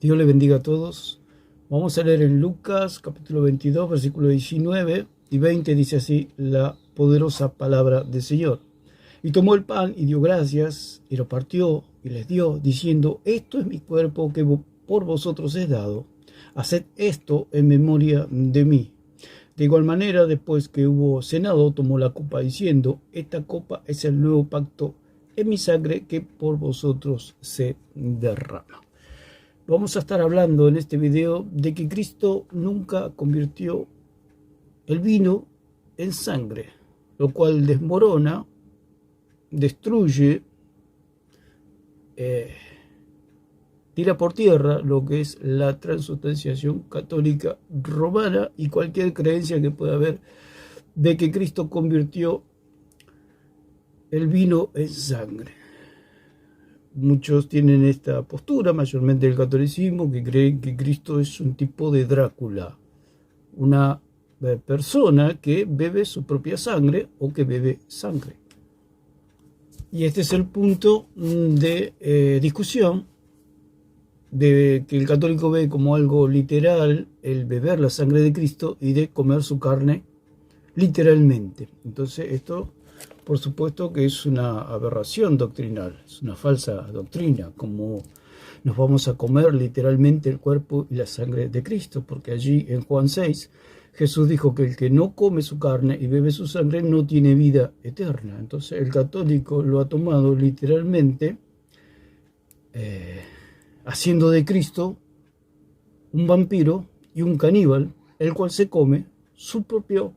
Dios le bendiga a todos. Vamos a leer en Lucas capítulo 22, versículo 19 y 20, dice así la poderosa palabra del Señor. Y tomó el pan y dio gracias, y lo partió y les dio, diciendo: esto es mi cuerpo que por vosotros es dado. Haced esto en memoria de mí. De igual manera, después que hubo cenado, tomó la copa, diciendo: esta copa es el nuevo pacto en mi sangre que por vosotros se derrama. Vamos a estar hablando en este video de que Cristo nunca convirtió el vino en sangre, lo cual desmorona, destruye, tira por tierra lo que es la transubstanciación católica romana y cualquier creencia que pueda haber de que Cristo convirtió el vino en sangre. Muchos tienen esta postura, mayormente el catolicismo, que creen que Cristo es un tipo de Drácula, una persona que bebe su propia sangre o que bebe sangre. Y este es el punto de discusión, de que el católico ve como algo literal el beber la sangre de Cristo y de comer su carne literalmente. Entonces esto, por supuesto que es una aberración doctrinal, es una falsa doctrina, como nos vamos a comer literalmente el cuerpo y la sangre de Cristo, porque allí en Juan 6 Jesús dijo que el que no come su carne y bebe su sangre no tiene vida eterna. Entonces el católico lo ha tomado literalmente, haciendo de Cristo un vampiro y un caníbal, el cual se come su propio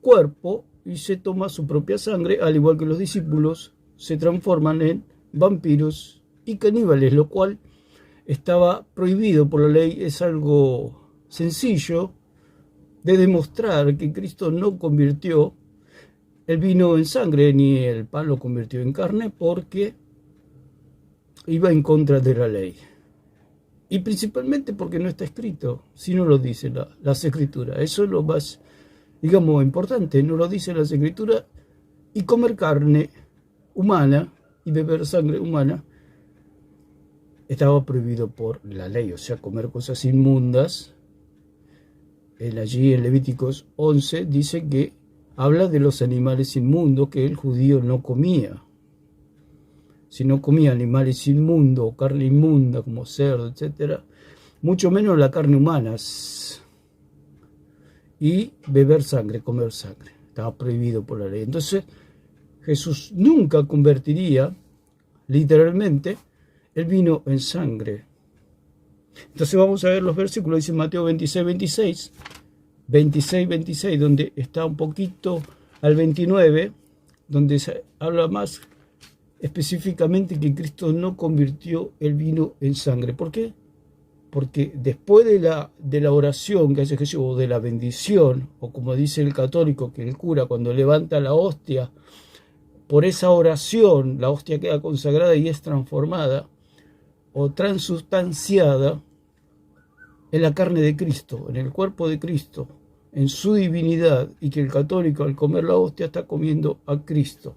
cuerpo y se toma su propia sangre, al igual que los discípulos se transforman en vampiros y caníbales, lo cual estaba prohibido por la ley. Es algo sencillo de demostrar que Cristo no convirtió el vino en sangre ni el pan lo convirtió en carne, porque iba en contra de la ley. Y principalmente porque no está escrito, si no lo dice las escrituras. Eso es lo más, digamos, importante, no lo dice las escrituras. Y comer carne humana y beber sangre humana estaba prohibido por la ley, o sea, comer cosas inmundas. Allí en Levíticos 11 dice que habla de los animales inmundos que el judío no comía. Si no comía animales inmundos o carne inmunda como cerdo, etc., mucho menos la carne humana. Y beber sangre, comer sangre, estaba prohibido por la ley. Entonces Jesús nunca convertiría literalmente el vino en sangre. Entonces vamos a ver los versículos, dice Mateo 26, 26, donde está un poquito al 29, donde se habla más específicamente que Cristo no convirtió el vino en sangre. ¿Por qué? Porque después de la oración que hace Jesús, o de la bendición, o como dice el católico, que el cura cuando levanta la hostia, por esa oración la hostia queda consagrada y es transformada o transubstanciada en la carne de Cristo, en el cuerpo de Cristo, en su divinidad, y que el católico al comer la hostia está comiendo a Cristo.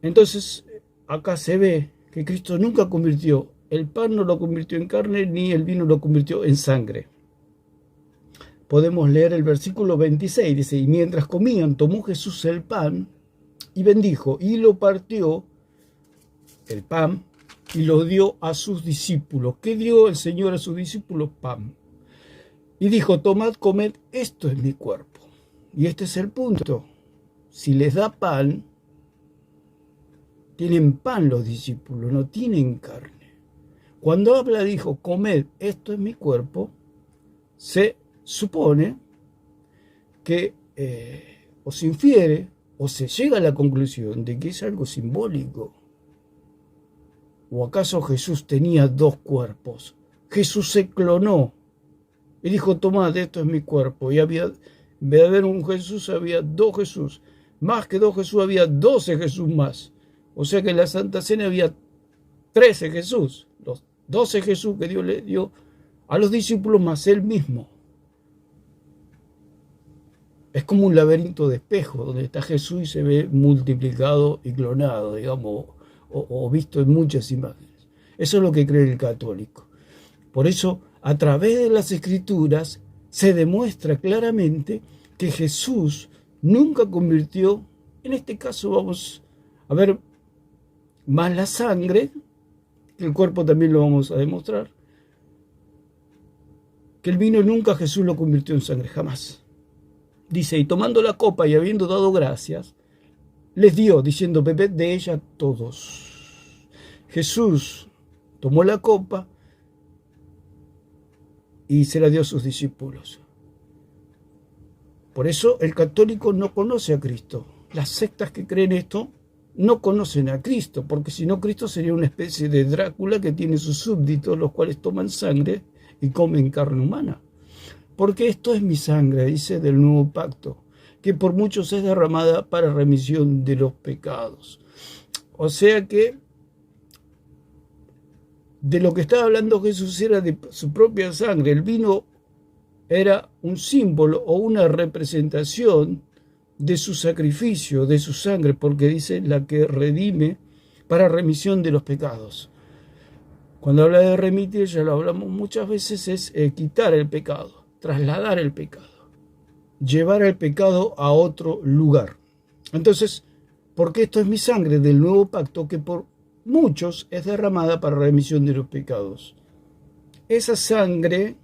Entonces acá se ve que Cristo nunca convirtió el pan, no lo convirtió en carne, ni el vino lo convirtió en sangre. Podemos leer el versículo 26, dice: y mientras comían, tomó Jesús el pan y bendijo, y lo partió, el pan, y lo dio a sus discípulos. ¿Qué dio el Señor a sus discípulos? Pan. Y dijo: tomad, comed, esto es mi cuerpo. Y este es el punto. Si les da pan, tienen pan los discípulos, no tienen carne. Cuando habla, dijo: comed, esto es mi cuerpo, se supone que o se infiere o se llega a la conclusión de que es algo simbólico. ¿O acaso Jesús tenía dos cuerpos? Jesús se clonó y dijo: tomad, esto es mi cuerpo. Y había, en vez de haber un Jesús, había dos Jesús. Más que dos Jesús, había 12 Jesús más. O sea que en la Santa Cena había 13 Jesús. Los 12 Jesús que Dios le dio a los discípulos más él mismo. Es como un laberinto de espejos donde está Jesús y se ve multiplicado y clonado, digamos, o visto en muchas imágenes. Eso es lo que cree el católico. Por eso, a través de las Escrituras, se demuestra claramente que Jesús nunca convirtió, en este caso vamos a ver más la sangre, que el cuerpo también lo vamos a demostrar, que el vino nunca Jesús lo convirtió en sangre, jamás. Dice, y tomando la copa y habiendo dado gracias, les dio, diciendo, bebed de ella todos. Jesús tomó la copa y se la dio a sus discípulos. Por eso el católico no conoce a Cristo. Las sectas que creen esto no conocen a Cristo, porque si no, Cristo sería una especie de Drácula que tiene sus súbditos, los cuales toman sangre y comen carne humana. Porque esto es mi sangre, dice, del nuevo pacto, que por muchos es derramada para remisión de los pecados. O sea que de lo que estaba hablando Jesús era de su propia sangre. El vino era un símbolo o una representación de su sacrificio, de su sangre, porque dice la que redime para remisión de los pecados. Cuando habla de remitir, ya lo hablamos muchas veces, es quitar el pecado, trasladar el pecado, llevar el pecado a otro lugar. Entonces, porque esto es mi sangre del nuevo pacto, que por muchos es derramada para remisión de los pecados. Esa sangre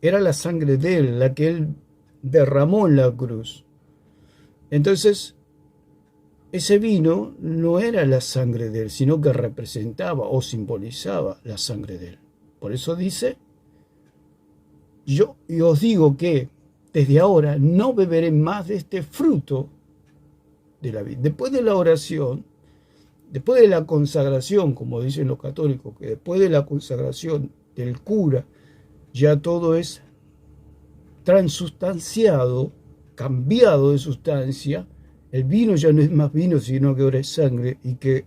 era la sangre de él, la que él derramó en la cruz. Entonces, ese vino no era la sangre de él, sino que representaba o simbolizaba la sangre de él. Por eso dice, yo os digo que desde ahora no beberé más de este fruto de la vid. Después de la oración, después de la consagración, como dicen los católicos, que después de la consagración del cura, ya todo es transustanciado, cambiado de sustancia. El vino ya no es más vino, sino que ahora es sangre, y que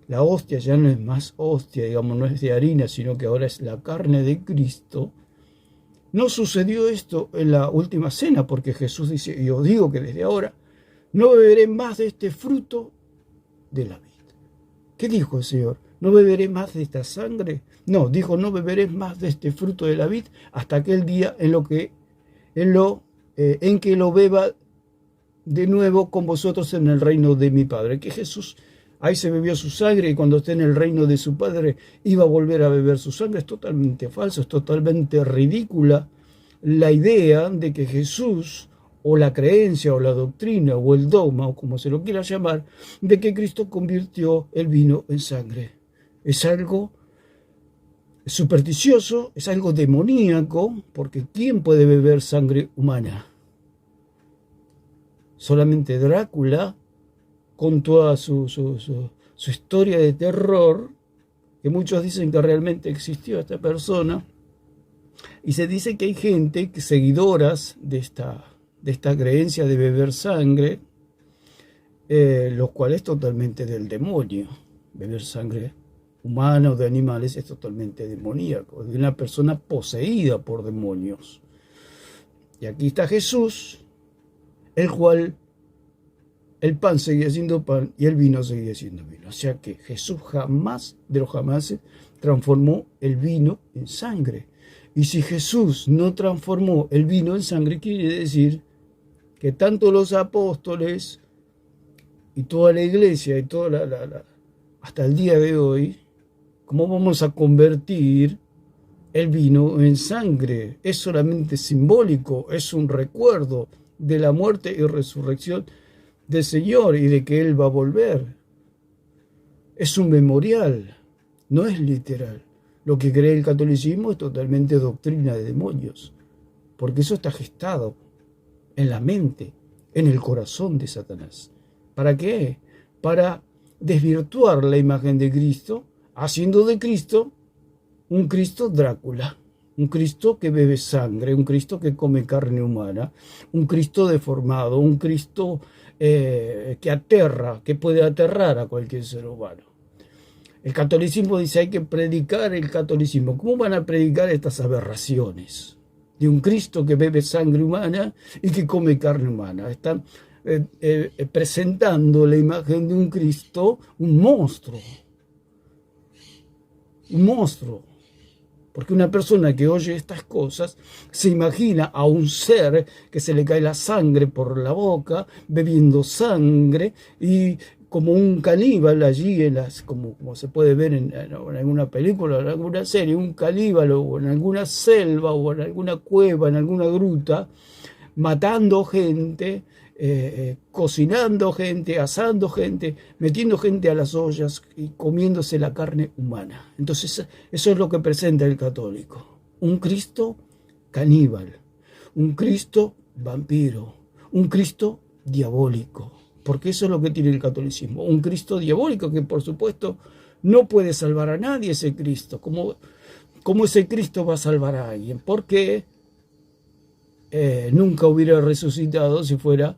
la hostia ya no es más hostia, digamos, no es de harina, sino que ahora es la carne de Cristo. No sucedió esto en la última cena, porque Jesús dice, y os digo que desde ahora no beberé más de este fruto de la vid. ¿Qué dijo el Señor? ¿No beberé más de esta sangre? No, dijo, no beberé más de este fruto de la vid hasta aquel día en que lo beba de nuevo con vosotros en el reino de mi Padre. Que Jesús ahí se bebió su sangre y cuando esté en el reino de su Padre iba a volver a beber su sangre. Es totalmente falso, es totalmente ridícula la idea de que Jesús, o la creencia, o la doctrina, o el dogma, o como se lo quiera llamar, de que Cristo convirtió el vino en sangre. Es algo supersticioso, es algo demoníaco, porque ¿quién puede beber sangre humana? Solamente Drácula, con toda su historia de terror, que muchos dicen que realmente existió esta persona, y se dice que hay gente, seguidoras de esta creencia de beber sangre, lo cual es totalmente del demonio. Beber sangre humana o de animales es totalmente demoníaco, de una persona poseída por demonios. Y aquí está Jesús, el cual el pan seguía siendo pan y el vino seguía siendo vino. O sea que Jesús jamás de los jamases transformó el vino en sangre. Y si Jesús no transformó el vino en sangre, quiere decir que tanto los apóstoles y toda la iglesia y toda hasta el día de hoy, ¿cómo vamos a convertir el vino en sangre? Es solamente simbólico, es un recuerdo de la muerte y resurrección del Señor y de que Él va a volver. Es un memorial, no es literal. Lo que cree el catolicismo es totalmente doctrina de demonios, porque eso está gestado en la mente, en el corazón de Satanás. ¿Para qué? Para desvirtuar la imagen de Cristo, haciendo de Cristo un Cristo Drácula, un Cristo que bebe sangre, un Cristo que come carne humana, un Cristo deformado, un Cristo que aterra, que puede aterrar a cualquier ser humano. El catolicismo dice hay que predicar el catolicismo. ¿Cómo van a predicar estas aberraciones de un Cristo que bebe sangre humana y que come carne humana? Están presentando la imagen de un Cristo, un monstruo. Un monstruo. Porque una persona que oye estas cosas se imagina a un ser que se le cae la sangre por la boca, bebiendo sangre, y como un caníbal allí, como se puede ver en alguna película, en alguna serie, un caníbal o en alguna selva o en alguna cueva, en alguna gruta, matando gente, cocinando gente, asando gente, metiendo gente a las ollas y comiéndose la carne humana. Entonces, eso es lo que presenta el católico. Un Cristo caníbal, un Cristo vampiro, un Cristo diabólico. Porque eso es lo que tiene el catolicismo. Un Cristo diabólico que, por supuesto, no puede salvar a nadie ese Cristo. ¿Cómo ese Cristo va a salvar a alguien? Porque nunca hubiera resucitado si fuera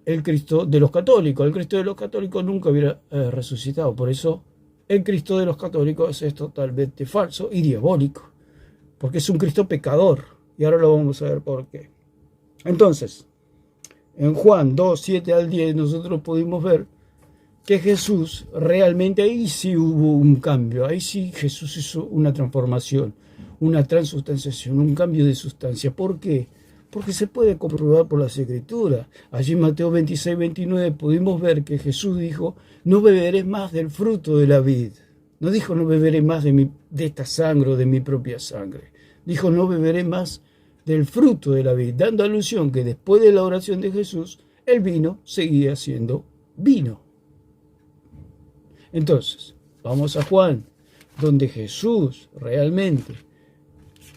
el Cristo de los católicos. El Cristo de los católicos nunca hubiera resucitado. Por eso el Cristo de los católicos es totalmente falso y diabólico. Porque es un Cristo pecador. Y ahora lo vamos a ver por qué. Entonces, en Juan 2, 7 al 10, nosotros pudimos ver que Jesús realmente ahí sí hubo un cambio. Ahí sí Jesús hizo una transformación, una transustanciación, un cambio de sustancia. ¿Por qué? Porque se puede comprobar por las Escrituras. Allí en Mateo 26, 29 pudimos ver que Jesús dijo: no beberé más del fruto de la vid. No dijo: no beberé más de esta sangre o de mi propia sangre. Dijo: no beberé más del fruto de la vid, dando alusión que después de la oración de Jesús, el vino seguía siendo vino. Entonces, vamos a Juan, donde Jesús realmente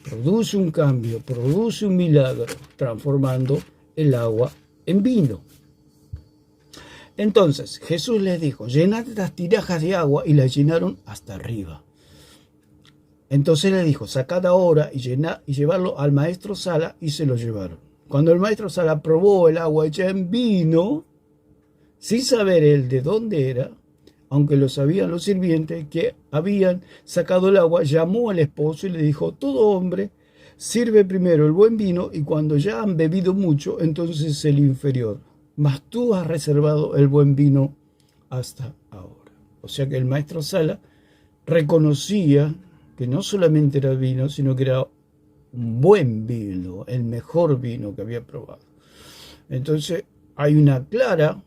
produce un cambio, produce un milagro, transformando el agua en vino. Entonces, Jesús les dijo: llenad las tinajas de agua, y las llenaron hasta arriba. Entonces le dijo: sacad ahora y llevarlo al maestro Sala, y se lo llevaron. Cuando el maestro Sala probó el agua hecha en vino, sin saber él de dónde era, aunque lo sabían los sirvientes que habían sacado el agua, llamó al esposo y le dijo: todo hombre sirve primero el buen vino, y cuando ya han bebido mucho, entonces el inferior. Mas tú has reservado el buen vino hasta ahora. O sea que el maestro Sala reconocía que no solamente era vino, sino que era un buen vino, el mejor vino que había probado. Entonces hay una clara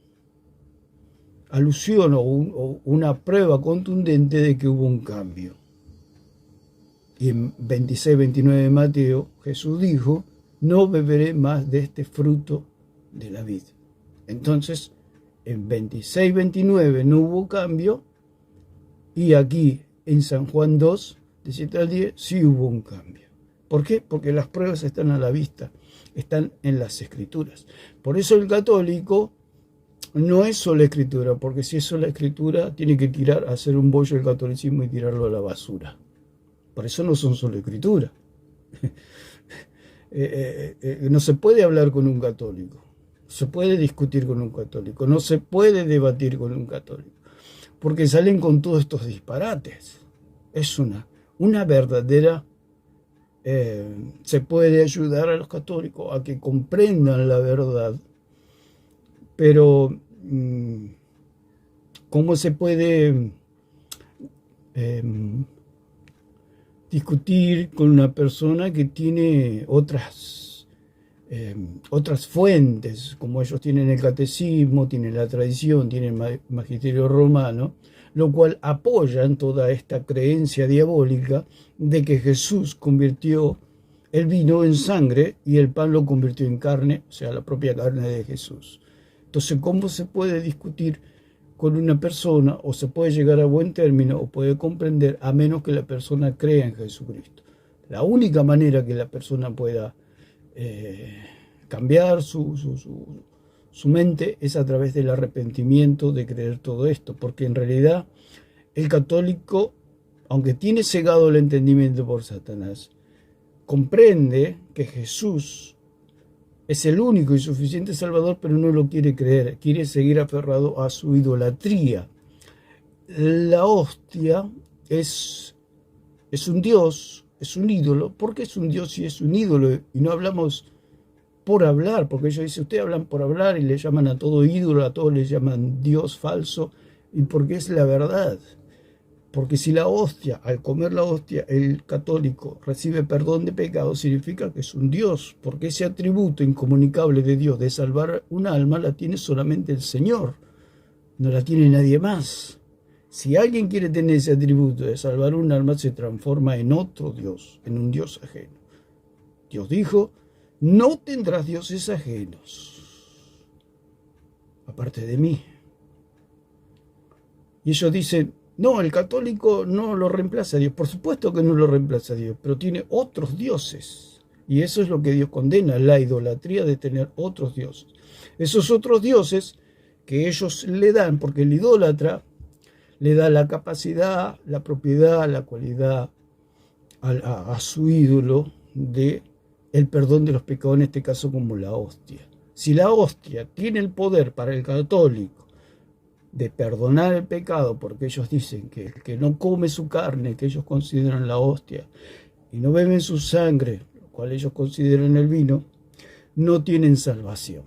alusión o una prueba contundente de que hubo un cambio. Y en 26, 29 de Mateo, Jesús dijo: no beberé más de este fruto de la vid. Entonces, en 26, 29 no hubo cambio, y aquí en San Juan 2, de 7 al 10, sí hubo un cambio. ¿Por qué? Porque las pruebas están a la vista, están en las Escrituras. Por eso el católico no es solo Escritura, porque si es solo Escritura, tiene que hacer un bollo el catolicismo y tirarlo a la basura. Por eso no son solo Escritura. No se puede hablar con un católico, no se puede discutir con un católico, no se puede debatir con un católico, porque salen con todos estos disparates. Es una verdadera... se puede ayudar a los católicos a que comprendan la verdad, pero ¿cómo se puede discutir con una persona que tiene otras fuentes, como ellos tienen el catecismo, tienen la tradición, tienen el magisterio romano, lo cual apoya en toda esta creencia diabólica de que Jesús convirtió el vino en sangre y el pan lo convirtió en carne, o sea, la propia carne de Jesús? Entonces, ¿cómo se puede discutir con una persona, o se puede llegar a buen término, o puede comprender, a menos que la persona crea en Jesucristo? La única manera que la persona pueda cambiar su mente es a través del arrepentimiento, de creer todo esto, porque en realidad el católico, aunque tiene cegado el entendimiento por Satanás, comprende que Jesús es el único y suficiente Salvador, pero no lo quiere creer, quiere seguir aferrado a su idolatría. La hostia es un dios, es un ídolo. ¿Por qué es un dios y es un ídolo? Y no hablamos por hablar, porque ellos dicen: ustedes hablan por hablar y le llaman a todo ídolo, a todos le llaman Dios falso, y porque es la verdad. Porque si la hostia, al comer la hostia, el católico recibe perdón de pecados, significa que es un Dios, porque ese atributo incomunicable de Dios de salvar un alma la tiene solamente el Señor, no la tiene nadie más. Si alguien quiere tener ese atributo de salvar un alma, se transforma en otro Dios, en un Dios ajeno. Dios dijo, no tendrás dioses ajenos, aparte de mí. Y ellos dicen, no, el católico no lo reemplaza a Dios. Por supuesto que no lo reemplaza a Dios, pero tiene otros dioses. Y eso es lo que Dios condena, la idolatría de tener otros dioses. Esos otros dioses que ellos le dan, porque el idólatra le da la capacidad, la propiedad, la cualidad a su ídolo de el perdón de los pecados, en este caso como la hostia. Si la hostia tiene el poder para el católico de perdonar el pecado, porque ellos dicen que el que no come su carne, que ellos consideran la hostia, y no beben su sangre, lo cual ellos consideran el vino, no tienen salvación.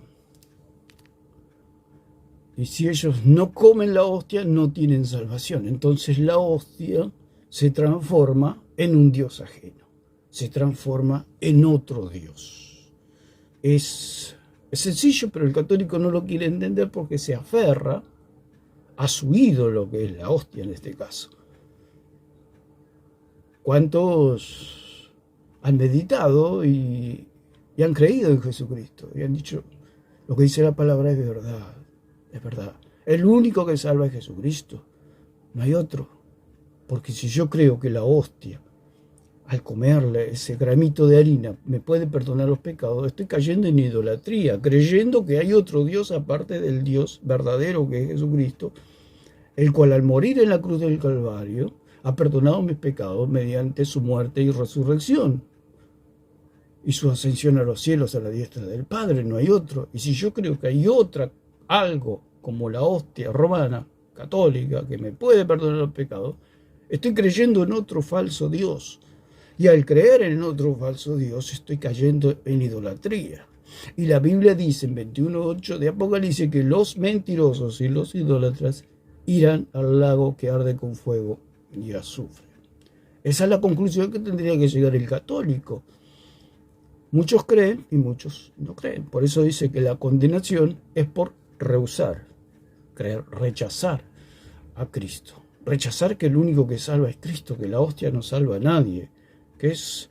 Y si ellos no comen la hostia, no tienen salvación. Entonces la hostia se transforma en un Dios ajeno, se transforma en otro Dios. Es sencillo, pero el católico no lo quiere entender porque se aferra a su ídolo, que es la hostia en este caso. ¿Cuántos han meditado y han creído en Jesucristo? Y han dicho, lo que dice la palabra es verdad, es verdad. El único que salva es Jesucristo, no hay otro. Porque si yo creo que la hostia, al comerle ese gramito de harina, me puede perdonar los pecados, estoy cayendo en idolatría, creyendo que hay otro Dios aparte del Dios verdadero que es Jesucristo, el cual al morir en la cruz del Calvario ha perdonado mis pecados mediante su muerte y resurrección y su ascensión a los cielos a la diestra del Padre, no hay otro. Y si yo creo que hay algo como la hostia romana, católica, que me puede perdonar los pecados, estoy creyendo en otro falso Dios. Y al creer en otro falso Dios, estoy cayendo en idolatría. Y la Biblia dice en 21:8 de Apocalipsis que los mentirosos y los idólatras irán al lago que arde con fuego y azufre. Esa es la conclusión que tendría que llegar el católico. Muchos creen y muchos no creen. Por eso dice que la condenación es por rehusar, rechazar a Cristo. Rechazar que el único que salva es Cristo, que la hostia no salva a nadie, que es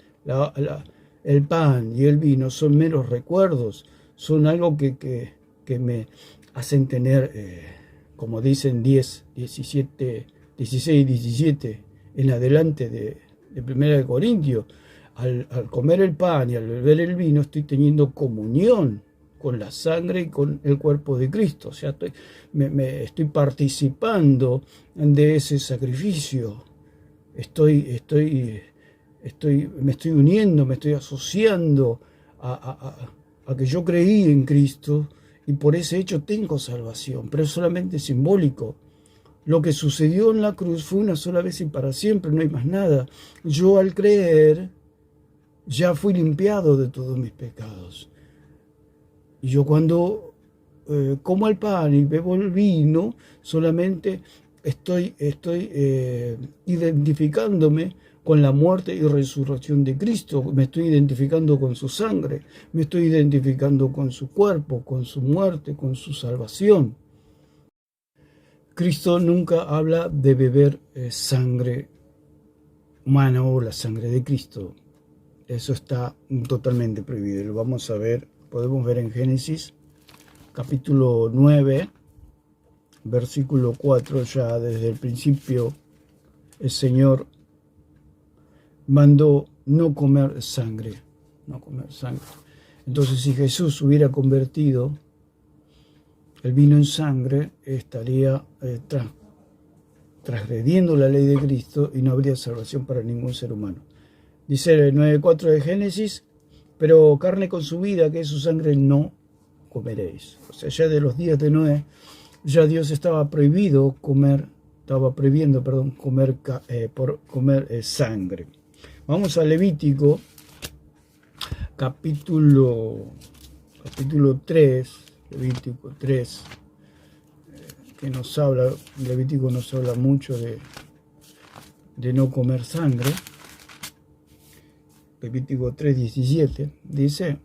el pan y el vino son meros recuerdos, son algo que me hacen tener, como dicen 16 y 17 en adelante de 1 Corintios, al comer el pan y al beber el vino estoy teniendo comunión con la sangre y con el cuerpo de Cristo. O sea, me estoy participando de ese sacrificio. Me estoy uniendo, me estoy asociando a que yo creí en Cristo y por ese hecho tengo salvación, pero es solamente simbólico. Lo que sucedió en la cruz fue una sola vez y para siempre, no hay más nada. Yo al creer ya fui limpiado de todos mis pecados. Y yo cuando como el pan y bebo el vino, solamente estoy identificándome con la muerte y resurrección de Cristo, me estoy identificando con su sangre, me estoy identificando con su cuerpo, con su muerte, con su salvación. Cristo nunca habla de beber sangre humana o la sangre de Cristo. Eso está totalmente prohibido. Lo vamos a ver, podemos ver en Génesis, capítulo 9, versículo 4, ya desde el principio el Señor mandó no comer sangre, no comer sangre. Entonces, si Jesús hubiera convertido el vino en sangre, estaría transgrediendo la ley de Cristo y no habría salvación para ningún ser humano. Dice el 9:4 de Génesis, pero carne consumida, que es su sangre, no comeréis. O sea, ya de los días de Noé, ya Dios estaba prohibiendo comer sangre. Vamos a Levítico, capítulo 3, Levítico 3, que nos habla, Levítico nos habla mucho de no comer sangre. Levítico 3:17 dice: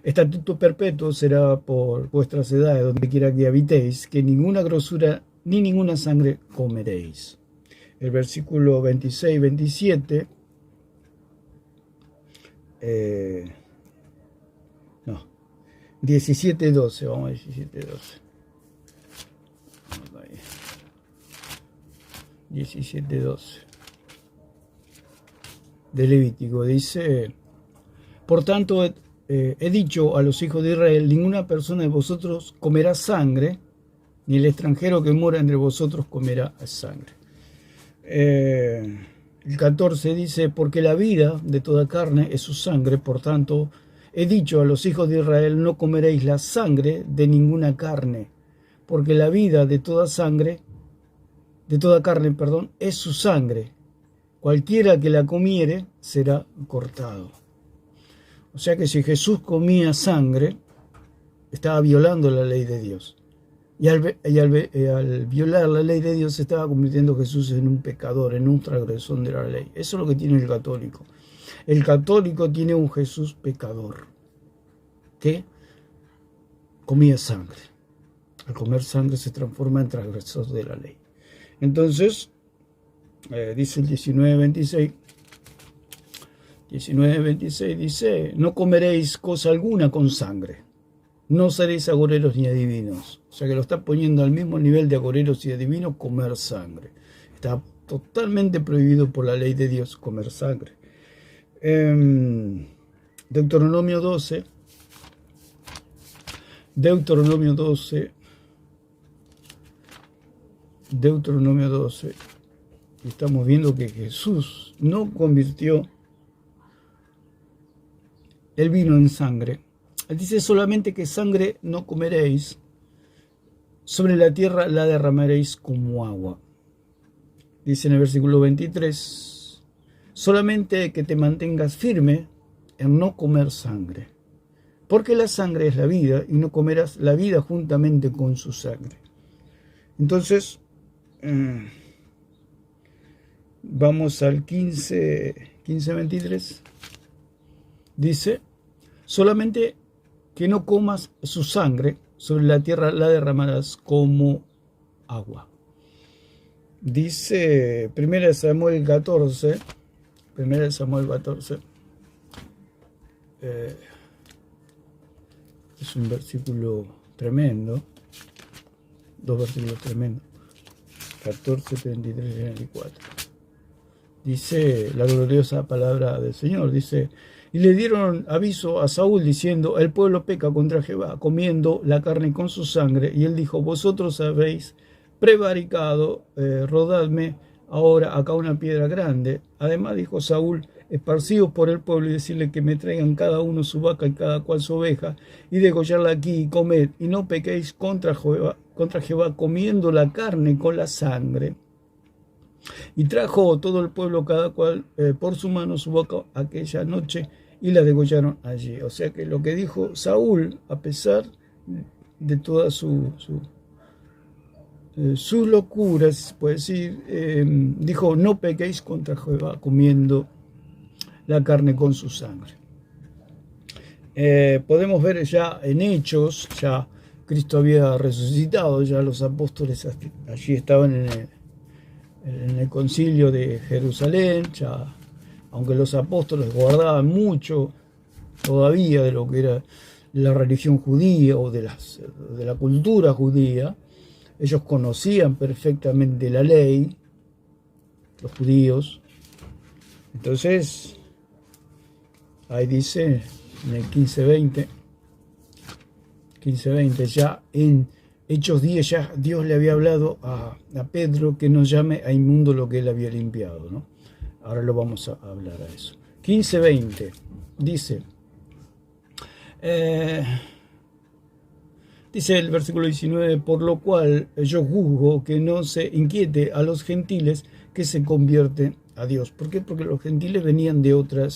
estatuto perpetuo será por vuestras edades, donde quiera que habitéis, que ninguna grosura ni ninguna sangre comeréis. El versículo 26-27, 17-12, vamos a 17-12. 17-12 de Levítico dice: por tanto, he dicho a los hijos de Israel, ninguna persona de vosotros comerá sangre, ni el extranjero que mora entre vosotros comerá sangre. El 14 dice: porque la vida de toda carne es su sangre, por tanto, he dicho a los hijos de Israel, no comeréis la sangre de ninguna carne, porque la vida de toda carne, es su sangre. Cualquiera que la comiere será cortado. O sea que si Jesús comía sangre, estaba violando la ley de Dios. Y al violar la ley de Dios, se estaba convirtiendo Jesús en un pecador, en un transgresor de la ley. Eso es lo que tiene el católico. El católico tiene un Jesús pecador, que comía sangre. Al comer sangre se transforma en transgresor de la ley. Entonces, dice el 19:26, dice: no comeréis cosa alguna con sangre, no seréis agoreros ni adivinos. O sea que lo está poniendo al mismo nivel de agoreros y adivinos comer sangre. Está totalmente prohibido por la ley de Dios comer sangre. Deuteronomio 12, estamos viendo que Jesús no convirtió el vino en sangre. Él dice solamente que sangre no comeréis, sobre la tierra la derramaréis como agua. Dice en el versículo 23, solamente que te mantengas firme en no comer sangre, porque la sangre es la vida, y no comerás la vida juntamente con su sangre. Entonces, vamos al 15:23. Dice: solamente que no comas su sangre, sobre la tierra la derramarás como agua. Dice 1 Samuel 14, es un versículo tremendo, dos versículos tremendos, 14, 33 y 34. Dice la gloriosa palabra del Señor, dice: y le dieron aviso a Saúl diciendo: el pueblo peca contra Jehová, comiendo la carne con su sangre. Y él dijo: vosotros habéis prevaricado, rodadme ahora acá una piedra grande. Además dijo Saúl: esparcidos por el pueblo, y decirle que me traigan cada uno su vaca y cada cual su oveja, y degollarla aquí y comed, y no pequéis contra Jehová comiendo la carne con la sangre. Y trajo todo el pueblo cada cual por su mano su vaca aquella noche, y la degollaron allí. O sea que lo que dijo Saúl, a pesar de todas sus locuras, puede decir, dijo: no pequéis contra Jehová comiendo la carne con su sangre. Podemos ver ya en Hechos, ya Cristo había resucitado, ya los apóstoles allí estaban en el concilio de Jerusalén, ya, aunque los apóstoles guardaban mucho todavía de lo que era la religión judía o de la cultura judía, ellos conocían perfectamente la ley, los judíos. Entonces, ahí dice en el 15:20, ya en Hechos 10, ya Dios le había hablado a Pedro que no llame a inmundo lo que él había limpiado, ¿no? Ahora lo vamos a hablar a eso. 15:20 dice, dice el versículo 19: por lo cual yo juzgo que no se inquiete a los gentiles que se convierten a Dios. ¿Por qué? Porque los gentiles venían de otra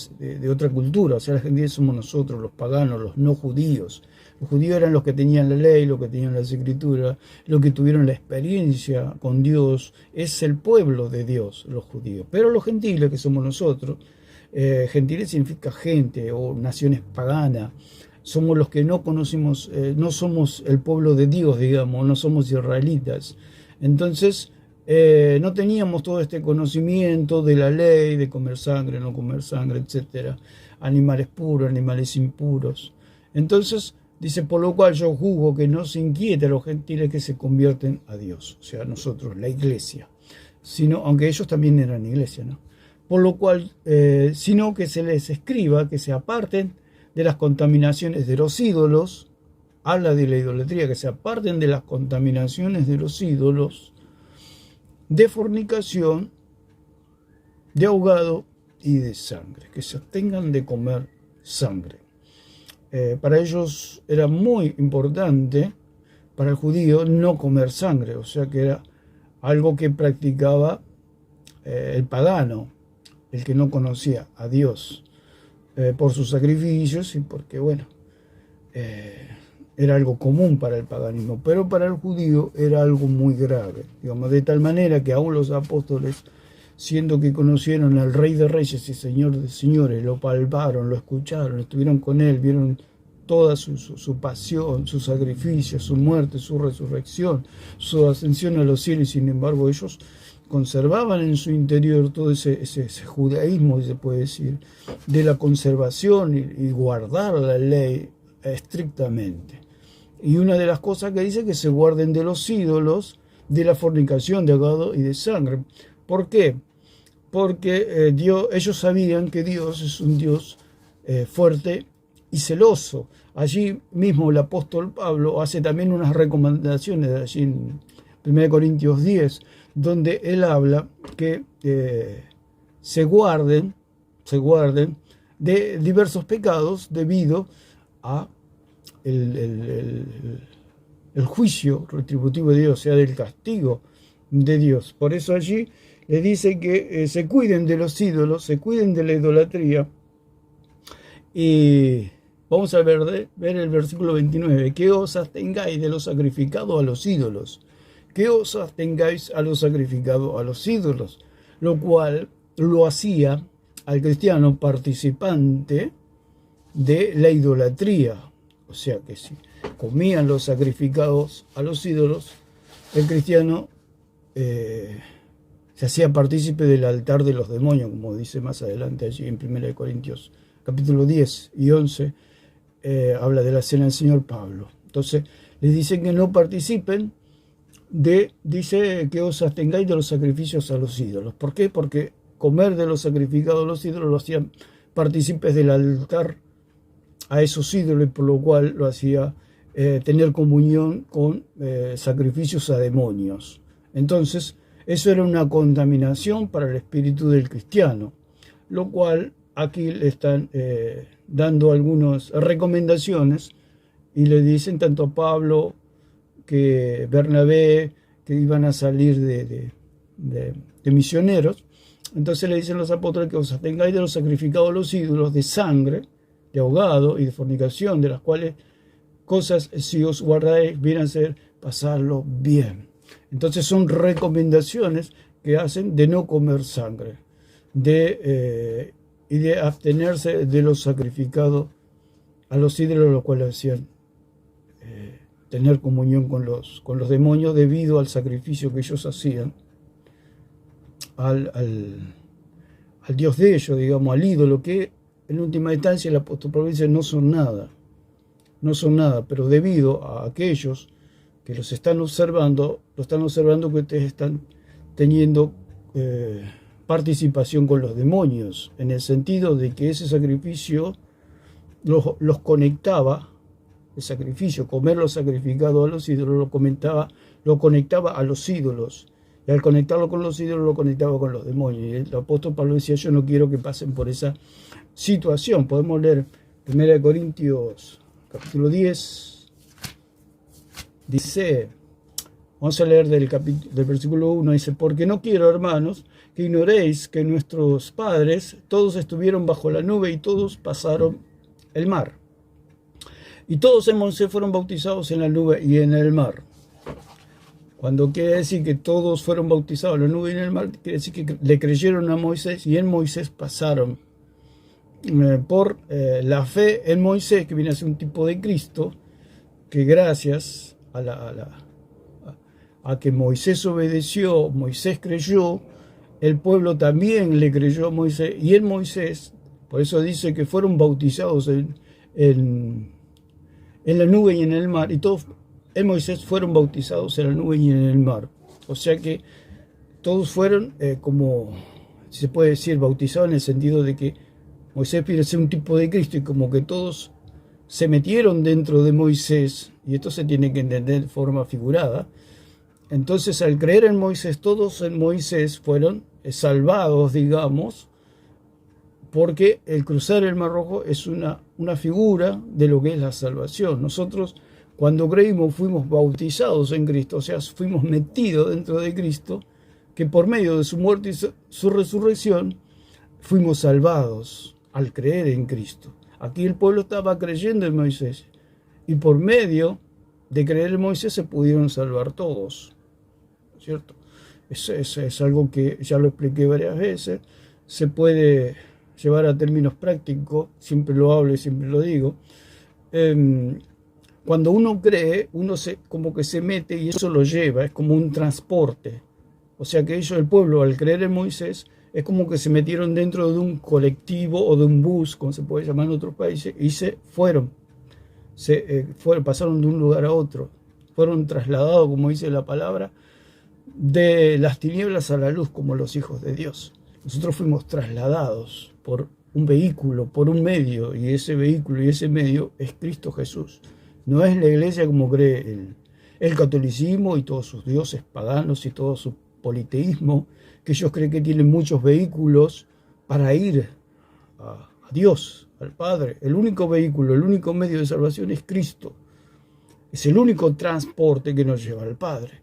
cultura. O sea, los gentiles somos nosotros, los paganos, los no judíos, Los judíos eran los que tenían la ley, los que tenían las escrituras, los que tuvieron la experiencia con Dios. Es el pueblo de Dios, los judíos. Pero los gentiles, que somos nosotros, gentiles significa gente o naciones paganas. Somos los que no conocimos, no somos el pueblo de Dios, digamos, no somos israelitas. Entonces, no teníamos todo este conocimiento de la ley, de comer sangre, no comer sangre, etcétera, animales puros, animales impuros. Entonces, dice, por lo cual yo juzgo que no se inquiete a los gentiles que se convierten a Dios, o sea, nosotros, la iglesia, sino, aunque ellos también eran iglesia, ¿no? Por lo cual, sino que se les escriba que se aparten de las contaminaciones de los ídolos, habla de la idolatría, que se aparten de las contaminaciones de los ídolos, de fornicación, de ahogado y de sangre, que se abstengan de comer sangre. Para ellos era muy importante, para el judío, no comer sangre, o sea que era algo que practicaba el pagano, el que no conocía a Dios, por sus sacrificios y porque, bueno, era algo común para el paganismo, pero para el judío era algo muy grave, digamos, de tal manera que aún los apóstoles, siendo que conocieron al Rey de Reyes y Señor de Señores, lo palparon, lo escucharon, estuvieron con él, vieron toda su pasión, su sacrificio, su muerte, su resurrección, su ascensión a los cielos, y sin embargo ellos conservaban en su interior todo ese judaísmo, se puede decir, de la conservación y guardar la ley estrictamente. Y una de las cosas que dice es que se guarden de los ídolos, de la fornicación, de ahogado y de sangre. ¿Por qué? Porque ellos sabían que Dios es un Dios fuerte y celoso. Allí mismo el apóstol Pablo hace también unas recomendaciones, allí en 1 Corintios 10, donde él habla que se guarden de diversos pecados debido a el juicio retributivo de Dios, o sea, del castigo de Dios. Por eso allí le dice que se cuiden de los ídolos, se cuiden de la idolatría. Y vamos a ver el versículo 29. Que os abstengáis de lo sacrificado a los ídolos. Que os abstengáis a lo sacrificado a los ídolos. Lo cual lo hacía al cristiano participante de la idolatría. O sea que si comían los sacrificados a los ídolos, el cristiano se hacía partícipe del altar de los demonios, como dice más adelante allí en 1 Corintios capítulo 10 y 11, habla de la cena del Señor Pablo. Entonces les dicen que no participen dice que os abstengáis de los sacrificios a los ídolos. ¿Por qué? Porque comer de los sacrificados a los ídolos lo hacían partícipes del altar a esos ídolos, por lo cual lo hacía tener comunión con sacrificios a demonios. Entonces, eso era una contaminación para el espíritu del cristiano, lo cual aquí le están dando algunas recomendaciones y le dicen tanto a Pablo que Bernabé, que iban a salir de misioneros. Entonces le dicen los apóstoles que os abstengáis de los sacrificados a los ídolos, de sangre, de ahogado y de fornicación, de las cuales cosas, si os guardáis, vienen a ser pasarlo bien. Entonces son recomendaciones que hacen de no comer sangre, y de abstenerse de los sacrificados a los ídolos, lo cual hacían tener comunión con los demonios debido al sacrificio que ellos hacían al Dios de ellos, digamos, al ídolo, que en última instancia el apóstol Pablo dice no son nada, pero debido a aquellos que los están observando, que ustedes están teniendo participación con los demonios, en el sentido de que ese sacrificio los conectaba, el sacrificio, comer lo sacrificado a los ídolos, lo conectaba a los ídolos, y al conectarlo con los ídolos lo conectaba con los demonios. Y el apóstol Pablo decía, yo no quiero que pasen por esa situación. Podemos leer 1 Corintios capítulo 10, dice, vamos a leer del versículo 1, dice, porque no quiero, hermanos, que ignoréis que nuestros padres todos estuvieron bajo la nube y todos pasaron el mar. Y todos en Moisés fueron bautizados en la nube y en el mar. Cuando quiere decir que todos fueron bautizados en la nube y en el mar, quiere decir que le creyeron a Moisés y en Moisés pasaron por la fe en Moisés, que viene a ser un tipo de Cristo, que gracias a que Moisés obedeció, Moisés creyó, el pueblo también le creyó a Moisés, y en Moisés, por eso dice que fueron bautizados en la nube y en el mar, y todos en Moisés fueron bautizados en la nube y en el mar. O sea que todos fueron, como se puede decir, bautizados en el sentido de que Moisés viene a ser un tipo de Cristo, y como que todos se metieron dentro de Moisés, y esto se tiene que entender de forma figurada. Entonces, al creer en Moisés, todos en Moisés fueron salvados, digamos, porque el cruzar el Mar Rojo es una figura de lo que es la salvación. Nosotros, cuando creímos, fuimos bautizados en Cristo, o sea, fuimos metidos dentro de Cristo, que por medio de su muerte y su resurrección, fuimos salvados al creer en Cristo. Aquí el pueblo estaba creyendo en Moisés, y por medio de creer en Moisés se pudieron salvar todos, ¿cierto? Eso es algo que ya lo expliqué varias veces, se puede llevar a términos prácticos, siempre lo hablo y siempre lo digo. Cuando uno cree, uno como que se mete y eso lo lleva, es como un transporte. O sea que ellos, el pueblo, al creer en Moisés, es como que se metieron dentro de un colectivo o de un bus, como se puede llamar en otros países, y se fueron, pasaron de un lugar a otro, fueron trasladados, como dice la palabra, de las tinieblas a la luz, como los hijos de Dios. Nosotros fuimos trasladados por un vehículo, por un medio, y ese vehículo y ese medio es Cristo Jesús. No es la iglesia como cree el catolicismo y todos sus dioses paganos y todo su politeísmo, que ellos creen que tienen muchos vehículos para ir a Dios, al Padre. El único vehículo, el único medio de salvación es Cristo. Es el único transporte que nos lleva al Padre.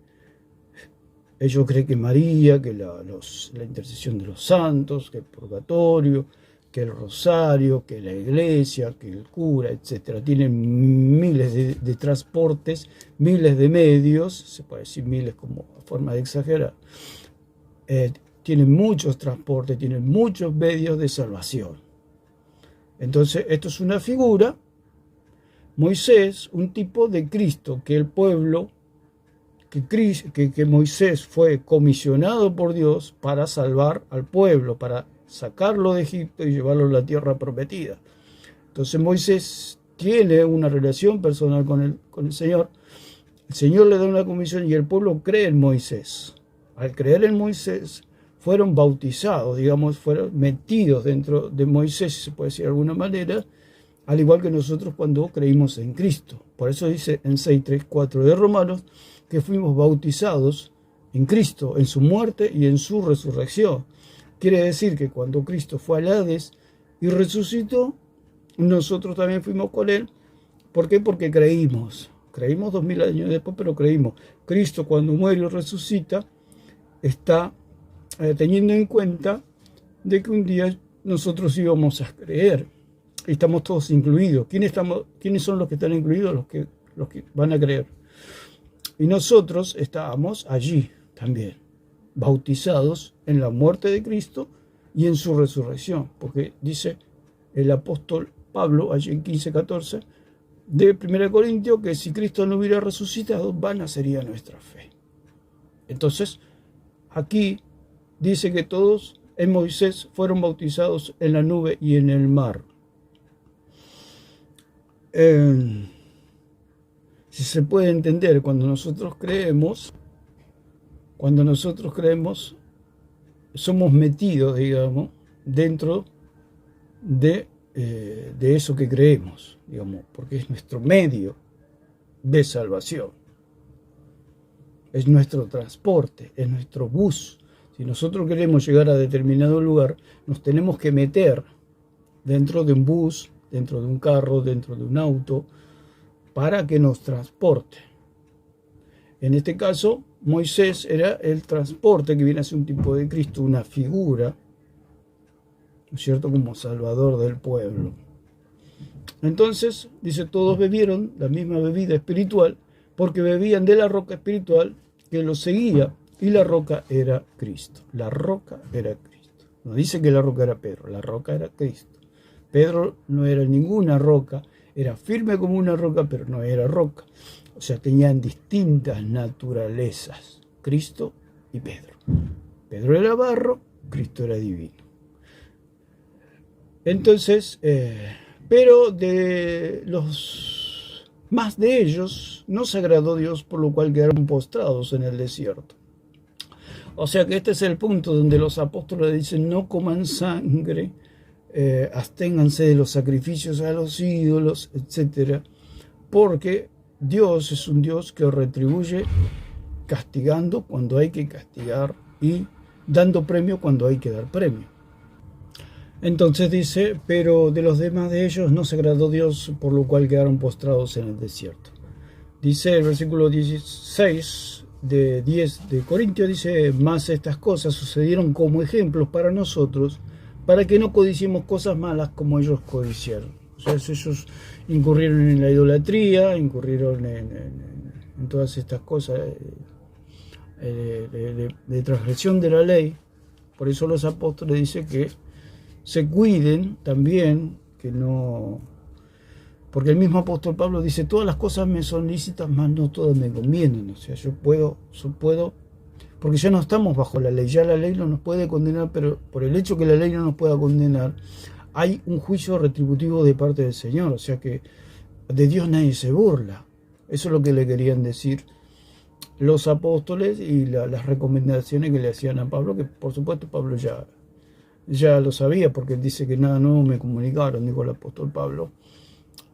Ellos creen que María, que la intercesión de los santos, que el purgatorio, que el rosario, que la iglesia, que el cura, etc. Tienen miles de transportes, miles de medios, se puede decir miles como forma de exagerar. Tienen muchos transportes, tienen muchos medios de salvación. Entonces, esto es una figura. Moisés, un tipo de Cristo, que el pueblo, que Moisés fue comisionado por Dios para salvar al pueblo, para sacarlo de Egipto y llevarlo a la tierra prometida. Entonces Moisés tiene una relación personal con el Señor. El Señor le da una comisión y el pueblo cree en Moisés. Al creer en Moisés, fueron bautizados, digamos, fueron metidos dentro de Moisés, si se puede decir de alguna manera, al igual que nosotros cuando creímos en Cristo. Por eso dice en 6:3-4 de Romanos que fuimos bautizados en Cristo, en su muerte y en su resurrección. Quiere decir que cuando Cristo fue al Hades y resucitó, nosotros también fuimos con Él. ¿Por qué? Porque creímos. Creímos 2000 años después, pero creímos. Cristo, cuando muere y resucita, está teniendo en cuenta de que un día nosotros íbamos a creer. Y estamos todos incluidos. ¿Quiénes son los que están incluidos? Los que van a creer. Y nosotros estábamos allí también, bautizados en la muerte de Cristo y en su resurrección. Porque dice el apóstol Pablo, allí en 15:14, de 1 Corintios, que si Cristo no hubiera resucitado, vana sería nuestra fe. Entonces, aquí dice que todos en Moisés fueron bautizados en la nube y en el mar. Si se puede entender, cuando nosotros creemos, somos metidos, digamos, dentro de eso que creemos, digamos, porque es nuestro medio de salvación, es nuestro transporte, es nuestro bus. Si nosotros queremos llegar a determinado lugar, nos tenemos que meter dentro de un bus, dentro de un carro, dentro de un auto, para que nos transporte. En este caso, Moisés era el transporte que viene a ser un tipo de Cristo, una figura, ¿no es cierto?, como salvador del pueblo. Entonces, dice, todos bebieron la misma bebida espiritual porque bebían de la roca espiritual que los seguía, y la roca era Cristo. La roca era Cristo. No dice que la roca era Pedro, la roca era Cristo. Pedro no era ninguna roca, era firme como una roca, pero no era roca. O sea, tenían distintas naturalezas, Cristo y Pedro. Pedro era barro, Cristo era divino. Entonces, pero de los más de ellos no se agradó Dios, por lo cual quedaron postrados en el desierto. O sea que este es el punto donde los apóstoles dicen: no coman sangre, absténganse de los sacrificios a los ídolos, etc. Porque Dios es un Dios que retribuye castigando cuando hay que castigar y dando premio cuando hay que dar premio. Entonces dice: pero de los demás de ellos no se agradó Dios, por lo cual quedaron postrados en el desierto. Dice el versículo 16 de 10 de Corintios, dice: mas estas cosas sucedieron como ejemplos para nosotros, para que no codiciemos cosas malas como ellos codiciaron. O sea, ellos incurrieron en la idolatría, incurrieron en todas estas cosas de transgresión de la ley. Por eso los apóstoles dicen que se cuiden también, que no... Porque el mismo apóstol Pablo dice: todas las cosas me son lícitas, mas no todas me convienen. O sea, yo puedo, porque ya no estamos bajo la ley, ya la ley no nos puede condenar, pero por el hecho que la ley no nos pueda condenar, hay un juicio retributivo de parte del Señor. O sea que de Dios nadie se burla. Eso es lo que le querían decir los apóstoles y las recomendaciones que le hacían a Pablo, que por supuesto Pablo ya lo sabía, porque él dice que nada nuevo me comunicaron, dijo el apóstol Pablo,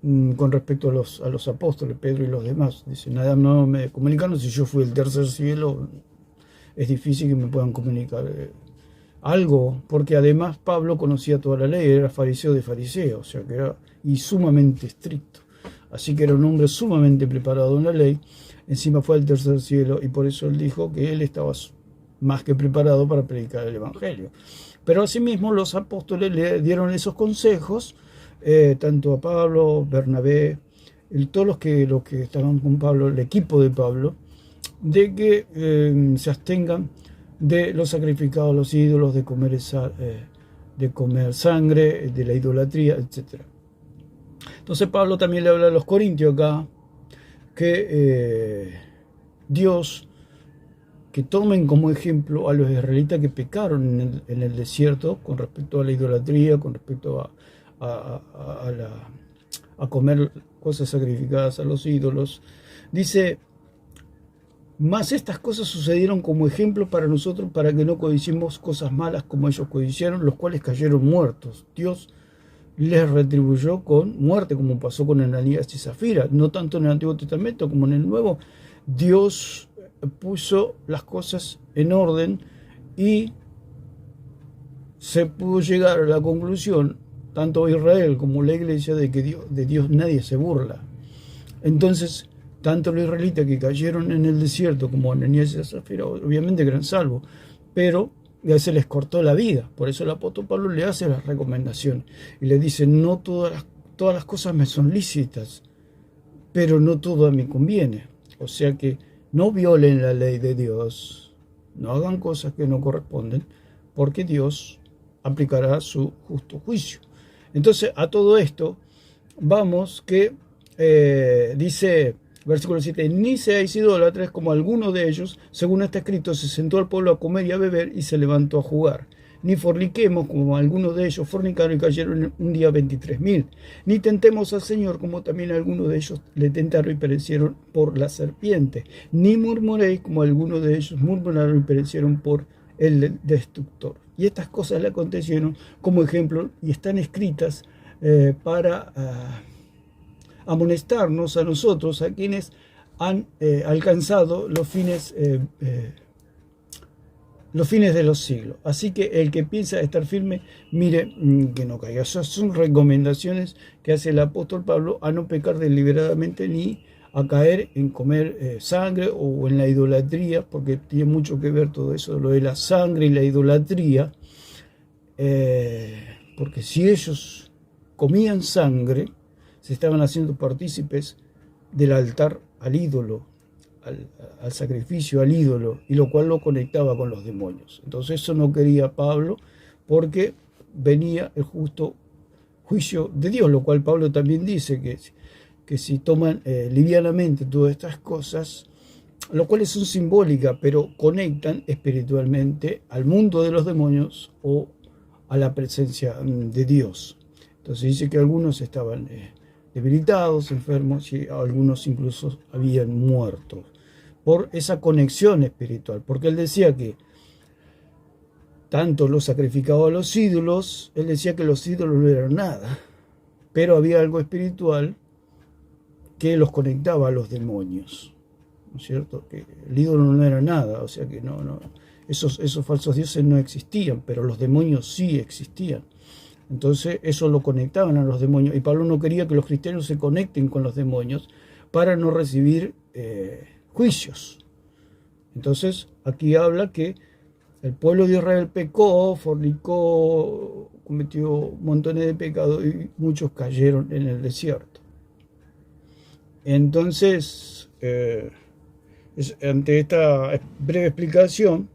con respecto a los apóstoles, Pedro y los demás. Dice: nada nuevo me comunicaron, si yo fui el tercer cielo, es difícil que me puedan comunicar algo, porque además Pablo conocía toda la ley, era fariseo de fariseos, o sea que era y sumamente estricto. Así que era un hombre sumamente preparado en la ley, encima fue al tercer cielo, y por eso él dijo que él estaba más que preparado para predicar el evangelio. Pero asimismo los apóstoles le dieron esos consejos, tanto a Pablo, Bernabé, todos los que estaban con Pablo, el equipo de Pablo, de que se abstengan de los sacrificados a los ídolos, de comer sangre, de la idolatría, etc. Entonces Pablo también le habla a los corintios acá, que Dios, que tomen como ejemplo a los israelitas que pecaron en el desierto con respecto a la idolatría, con respecto a comer cosas sacrificadas a los ídolos. Dice: mas estas cosas sucedieron como ejemplo para nosotros, para que no codiciemos cosas malas como ellos codiciaron, los cuales cayeron muertos. Dios les retribuyó con muerte, como pasó con Ananías y Zafira, no tanto en el Antiguo Testamento como en el Nuevo. Dios puso las cosas en orden y se pudo llegar a la conclusión, tanto Israel como la iglesia, de que de Dios nadie se burla. Entonces, tanto los israelitas que cayeron en el desierto como Ananías y Zafira, obviamente que eran salvos, pero ya se les cortó la vida. Por eso el apóstol Pablo le hace las recomendaciones y le dice: no todas las cosas me son lícitas, pero no todo me conviene. O sea que no violen la ley de Dios, no hagan cosas que no corresponden, porque Dios aplicará su justo juicio. Entonces, a todo esto vamos que dice versículo 7: ni seáis idólatras como algunos de ellos, según está escrito, se sentó al pueblo a comer y a beber y se levantó a jugar. Ni forniquemos como algunos de ellos fornicaron y cayeron un día 23.000. Ni tentemos al Señor como también algunos de ellos le tentaron y perecieron por la serpiente. Ni murmuréis como algunos de ellos murmuraron y perecieron por el destructor. Y estas cosas le acontecieron como ejemplo y están escritas para amonestarnos a nosotros, a quienes han alcanzado los fines de los siglos. Así que el que piensa estar firme, mire que no caiga. Esas son recomendaciones que hace el apóstol Pablo, a no pecar deliberadamente ni a caer en comer sangre o en la idolatría, porque tiene mucho que ver todo eso, lo de la sangre y la idolatría, porque si ellos comían sangre, se estaban haciendo partícipes del altar al ídolo, al sacrificio al ídolo, y lo cual lo conectaba con los demonios. Entonces eso no quería Pablo, porque venía el justo juicio de Dios, lo cual Pablo también dice que si toman livianamente todas estas cosas, lo cuales son simbólicas, pero conectan espiritualmente al mundo de los demonios o a la presencia de Dios. Entonces dice que algunos estaban debilitados, enfermos, y algunos incluso habían muerto por esa conexión espiritual, porque él decía que tanto los sacrificaba a los ídolos, él decía que los ídolos no eran nada, pero había algo espiritual que los conectaba a los demonios, ¿no es cierto? Que el ídolo no era nada, o sea que esos falsos dioses no existían, pero los demonios sí existían. Entonces eso lo conectaban a los demonios, y Pablo no quería que los cristianos se conecten con los demonios para no recibir juicios. Entonces aquí habla que el pueblo de Israel pecó, fornicó, cometió montones de pecados y muchos cayeron en el desierto. Entonces, ante esta breve explicación,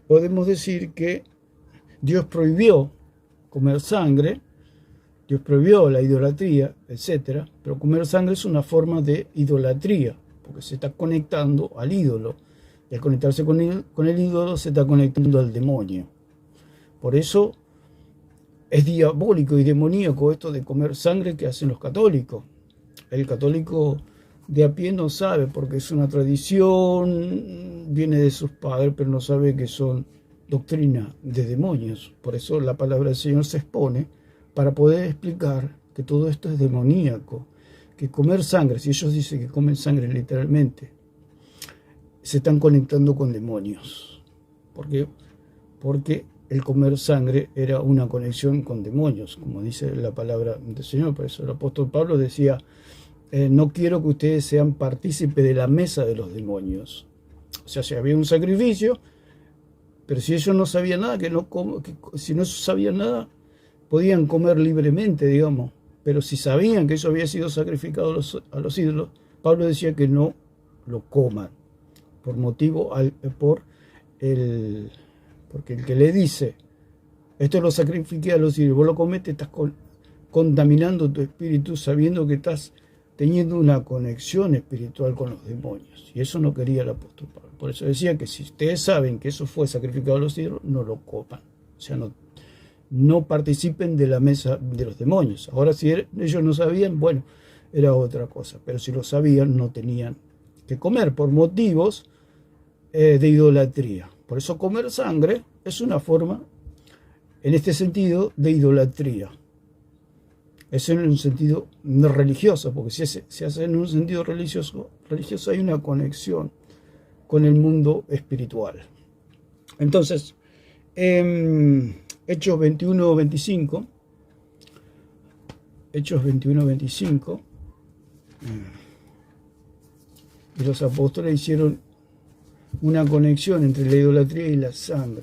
podemos decir que Dios prohibió comer sangre, Dios prohibió la idolatría, etc. Pero comer sangre es una forma de idolatría, porque se está conectando al ídolo. Y al conectarse con el ídolo se está conectando al demonio. Por eso es diabólico y demoníaco esto de comer sangre que hacen los católicos. El católico de a pie no sabe, porque es una tradición, viene de sus padres, pero no sabe que son doctrina de demonios. Por eso la palabra del Señor se expone para poder explicar que todo esto es demoníaco, que comer sangre, si ellos dicen que comen sangre literalmente, se están conectando con demonios. ¿Por qué? Porque el comer sangre era una conexión con demonios, como dice la palabra del Señor. Por eso el apóstol Pablo decía, no quiero que ustedes sean partícipes de la mesa de los demonios. O sea, si había un sacrificio, pero si ellos no sabían nada, si no sabían nada, podían comer libremente, digamos. Pero si sabían que eso había sido sacrificado a los ídolos, Pablo decía que no lo coman, porque el que le dice, esto lo sacrifiqué a los ídolos, vos lo comes, te estás contaminando tu espíritu, sabiendo que estás teniendo una conexión espiritual con los demonios. Y eso no quería el apóstol Pablo. Por eso decía que si ustedes saben que eso fue sacrificado a los ídolos, no lo coman. O sea, no participen de la mesa de los demonios. Ahora, si ellos no sabían, bueno, era otra cosa. Pero si lo sabían, no tenían que comer por motivos de idolatría. Por eso comer sangre es una forma, en este sentido, de idolatría. Es en un sentido no religioso, porque si se hace en un sentido religioso hay una conexión con el mundo espiritual. Entonces, Hechos 21-25, y los apóstoles hicieron una conexión entre la idolatría y la sangre.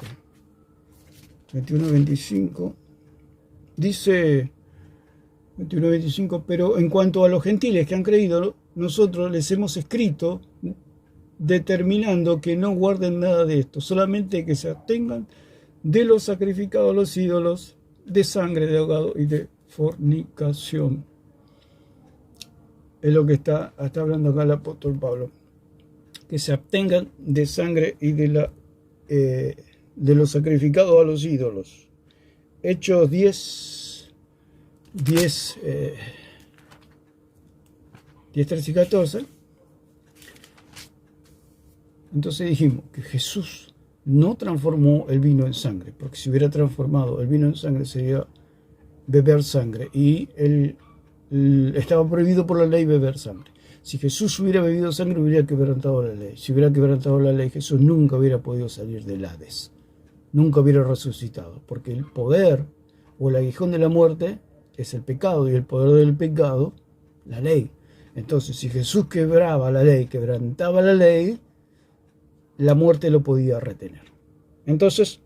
21-25 dice 21-25, pero en cuanto a los gentiles que han creído, nosotros les hemos escrito determinando que no guarden nada de esto, solamente que se abstengan de los sacrificados a los ídolos, de sangre, de ahogado y de fornicación. Es lo que está hablando acá el apóstol Pablo, que se abstengan de sangre y de los sacrificados a los ídolos. Hechos 10, 13 y 14. Entonces dijimos que Jesús no transformó el vino en sangre, porque si hubiera transformado el vino en sangre sería beber sangre, y estaba prohibido por la ley beber sangre. Si Jesús hubiera bebido sangre, hubiera quebrantado la ley. Si hubiera quebrantado la ley, Jesús nunca hubiera podido salir del Hades, nunca hubiera resucitado, porque el poder o el aguijón de la muerte es el pecado, y el poder del pecado, la ley. Entonces, si Jesús quebraba la ley, quebrantaba la ley, la muerte lo podía retener. Entonces,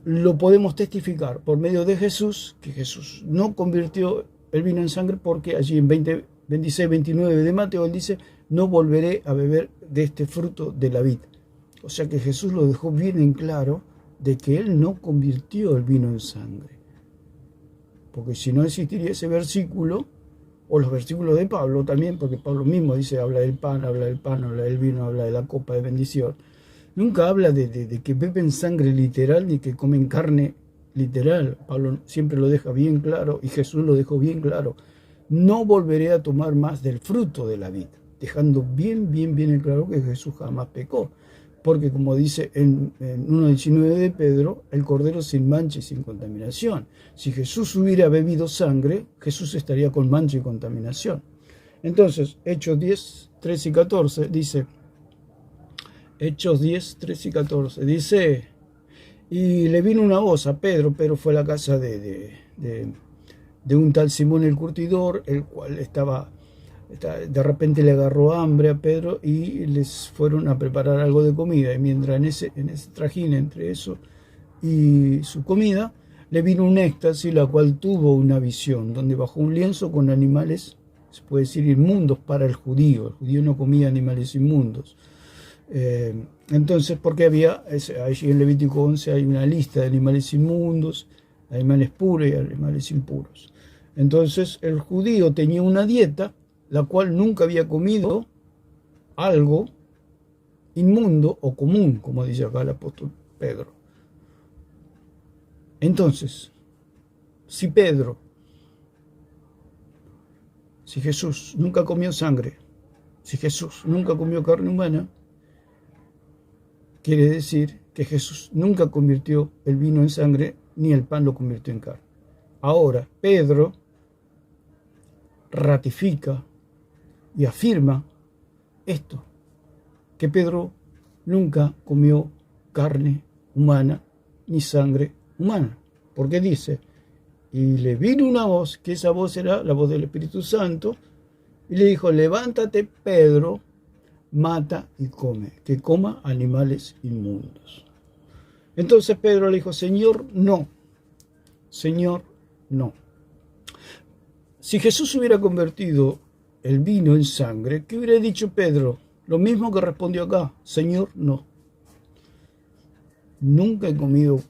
lo podemos testificar por medio de Jesús, que Jesús no convirtió el vino en sangre, porque allí en 26, 29 de Mateo él dice, no volveré a beber de este fruto de la vid. O sea que Jesús lo dejó bien en claro de que él no convirtió el vino en sangre. Porque si no existiría ese versículo, o los versículos de Pablo también, porque Pablo mismo dice, habla del pan, habla del vino, habla de la copa de bendición. Nunca habla de que beben sangre literal ni que comen carne literal. Pablo siempre lo deja bien claro y Jesús lo dejó bien claro. No volveré a tomar más del fruto de la vid, dejando bien en claro que Jesús jamás pecó. Porque como dice en 1.19 de Pedro, el cordero sin mancha y sin contaminación. Si Jesús hubiera bebido sangre, Jesús estaría con mancha y contaminación. Entonces, Hechos 10, 13 y 14 dice, Hechos 10, 13 y 14, dice, y le vino una voz a Pedro. Pedro fue a la casa de un tal Simón el curtidor, el cual de repente le agarró hambre a Pedro y les fueron a preparar algo de comida. Y mientras en ese trajín entre eso y su comida, le vino un éxtasis, la cual tuvo una visión, donde bajó un lienzo con animales, se puede decir inmundos para el judío. El judío no comía animales inmundos. Entonces, porque allí en Levítico 11 hay una lista de animales inmundos, animales puros y animales impuros. Entonces, el judío tenía una dieta la cual nunca había comido algo inmundo o común, como dice acá el apóstol Pedro. Entonces, si Jesús nunca comió sangre, si Jesús nunca comió carne humana, quiere decir que Jesús nunca convirtió el vino en sangre, ni el pan lo convirtió en carne. Ahora, Pedro ratifica y afirma esto, que Pedro nunca comió carne humana ni sangre humana, porque dice, y le vino una voz, que esa voz era la voz del Espíritu Santo, y le dijo, levántate Pedro, mata y come, que coma animales inmundos. Entonces Pedro le dijo, Señor, no. Si Jesús hubiera convertido el vino en sangre, ¿qué hubiera dicho Pedro? Lo mismo que respondió acá, Señor, no. Nunca he comido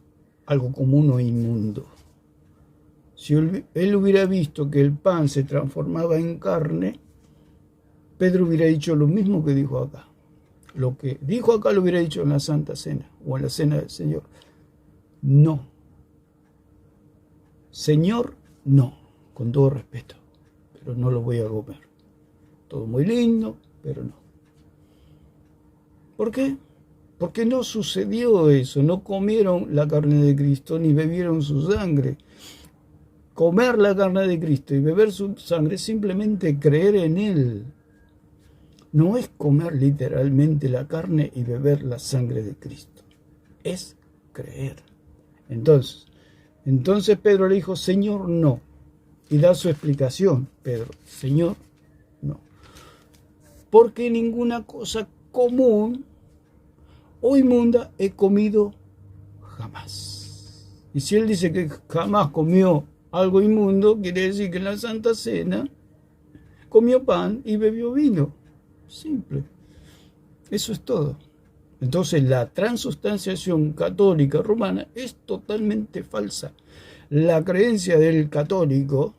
algo común o inmundo. Si él hubiera visto que el pan se transformaba en carne, Pedro hubiera dicho lo mismo que dijo acá. Lo que dijo acá lo hubiera dicho en la Santa Cena o en la Cena del Señor. No. Señor, no. Con todo respeto. Pero no lo voy a comer. Todo muy lindo, pero no. ¿Por qué? Porque no sucedió eso. No comieron la carne de Cristo ni bebieron su sangre. Comer la carne de Cristo y beber su sangre es simplemente creer en Él. No es comer literalmente la carne y beber la sangre de Cristo. Es creer. Entonces Pedro le dijo, Señor, no. Y da su explicación, Pedro. Señor, no. Porque ninguna cosa común o inmunda he comido jamás. Y si él dice que jamás comió algo inmundo, quiere decir que en la Santa Cena comió pan y bebió vino. Simple. Eso es todo. Entonces la transustanciación católica romana es totalmente falsa. La creencia del católico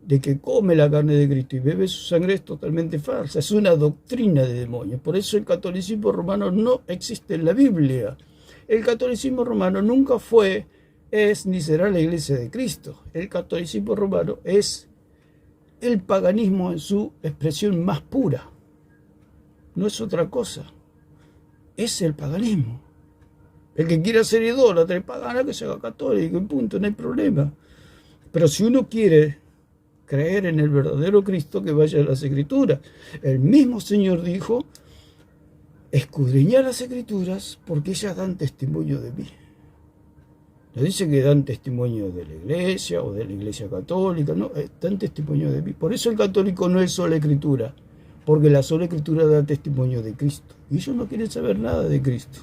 de que come la carne de Cristo y bebe su sangre es totalmente falsa. Es una doctrina de demonios. Por eso el catolicismo romano no existe en la Biblia. El catolicismo romano nunca fue, es ni será la iglesia de Cristo. El catolicismo romano es el paganismo en su expresión más pura. No es otra cosa. Es el paganismo. El que quiera ser idólatra y pagana, que se haga católico, y punto, no hay problema. Pero si uno quiere creer en el verdadero Cristo, que vaya a las Escrituras. El mismo Señor dijo, escudriñad las Escrituras porque ellas dan testimonio de mí. No dice que dan testimonio de la iglesia o de la iglesia católica, no, dan testimonio de mí. Por eso el católico no es sola Escritura, porque la sola Escritura da testimonio de Cristo. Y ellos no quieren saber nada de Cristo.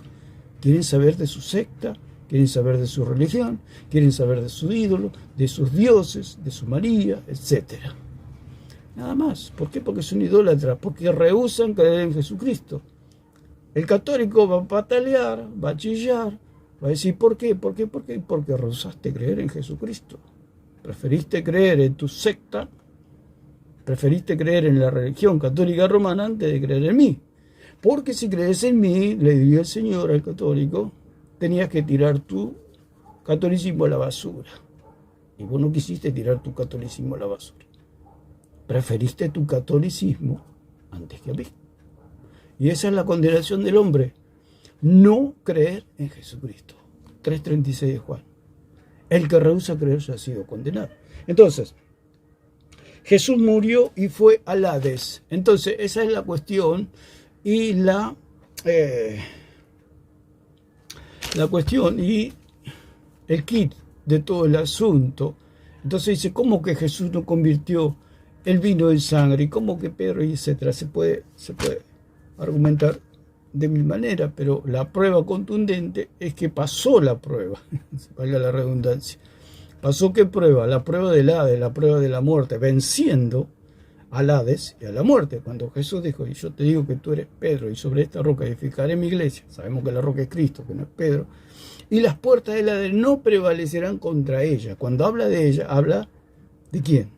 Quieren saber de su secta, Quieren saber de su religión, quieren saber de su ídolo, de sus dioses, de su María, etc. Nada más. ¿Por qué? Porque son idólatras, porque rehúsan creer en Jesucristo. El católico va a patalear, va a chillar, va a decir, ¿por qué? ¿Por qué? ¿Por qué? Porque rehusaste creer en Jesucristo. Preferiste creer en tu secta, preferiste creer en la religión católica romana antes de creer en mí. Porque si crees en mí, le diría el Señor al católico, tenías que tirar tu catolicismo a la basura. Y vos no quisiste tirar tu catolicismo a la basura. Preferiste tu catolicismo antes que a mí. Y esa es la condenación del hombre. No creer en Jesucristo. 3:36 de Juan. El que rehúsa creer ya ha sido condenado. Entonces, Jesús murió y fue al Hades. Entonces, esa es la cuestión. Y la cuestión y el kit de todo el asunto. Entonces dice, ¿cómo que Jesús no convirtió el vino en sangre? ¿Y cómo que Pedro? Y etcétera. Se puede argumentar de mil maneras, pero la prueba contundente es que pasó la prueba, valga la redundancia. ¿Pasó qué prueba? La prueba del Hades, la prueba de la muerte, venciendo al Hades y a la muerte. Cuando Jesús dijo, y yo te digo que tú eres Pedro, y sobre esta roca edificaré mi iglesia, sabemos que la roca es Cristo, que no es Pedro, y las puertas del Hades no prevalecerán contra ella. Cuando habla de ella, habla ¿de quién?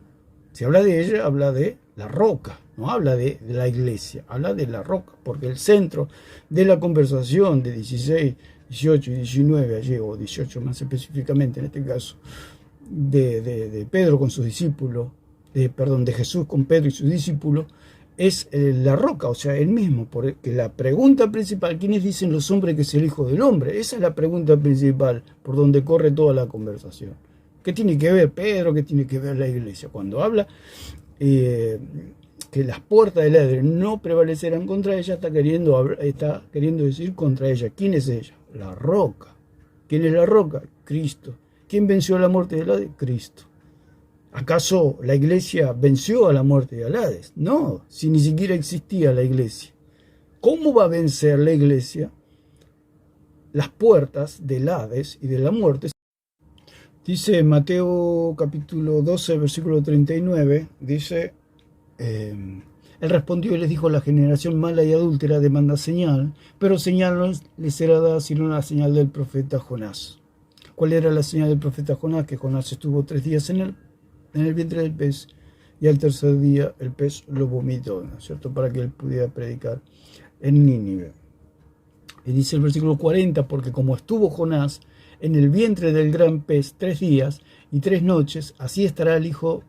Si habla de ella, habla de la roca, no habla de la iglesia, habla de la roca, porque el centro de la conversación de 16, 18 y 19 allí, o 18 más específicamente en este caso, de Pedro con sus discípulos, de Jesús con Pedro y sus discípulos, es la roca, o sea, él mismo, porque la pregunta principal, ¿quiénes dicen los hombres que es el Hijo del Hombre? Esa es la pregunta principal, por donde corre toda la conversación. ¿Qué tiene que ver Pedro? ¿Qué tiene que ver la iglesia? Cuando habla que las puertas del Hades no prevalecerán contra ella, está queriendo decir contra ella. ¿Quién es ella? La roca. ¿Quién es la roca? Cristo. ¿Quién venció a la muerte del Hades? Cristo. ¿Acaso la iglesia venció a la muerte del Hades? No, si ni siquiera existía la iglesia. ¿Cómo va a vencer la iglesia las puertas del Hades y de la muerte? Dice Mateo capítulo 12, versículo 39, dice, él respondió y les dijo, la generación mala y adúltera demanda señal, pero señal no les será dada sino la señal del profeta Jonás. ¿Cuál era la señal del profeta Jonás? Que Jonás estuvo 3 días en el vientre del pez y al tercer día el pez lo vomitó, ¿no es cierto? Para que él pudiera predicar en Nínive. Y dice el versículo 40, porque como estuvo Jonás en el vientre del gran pez 3 días y 3 noches, así estará el Hijo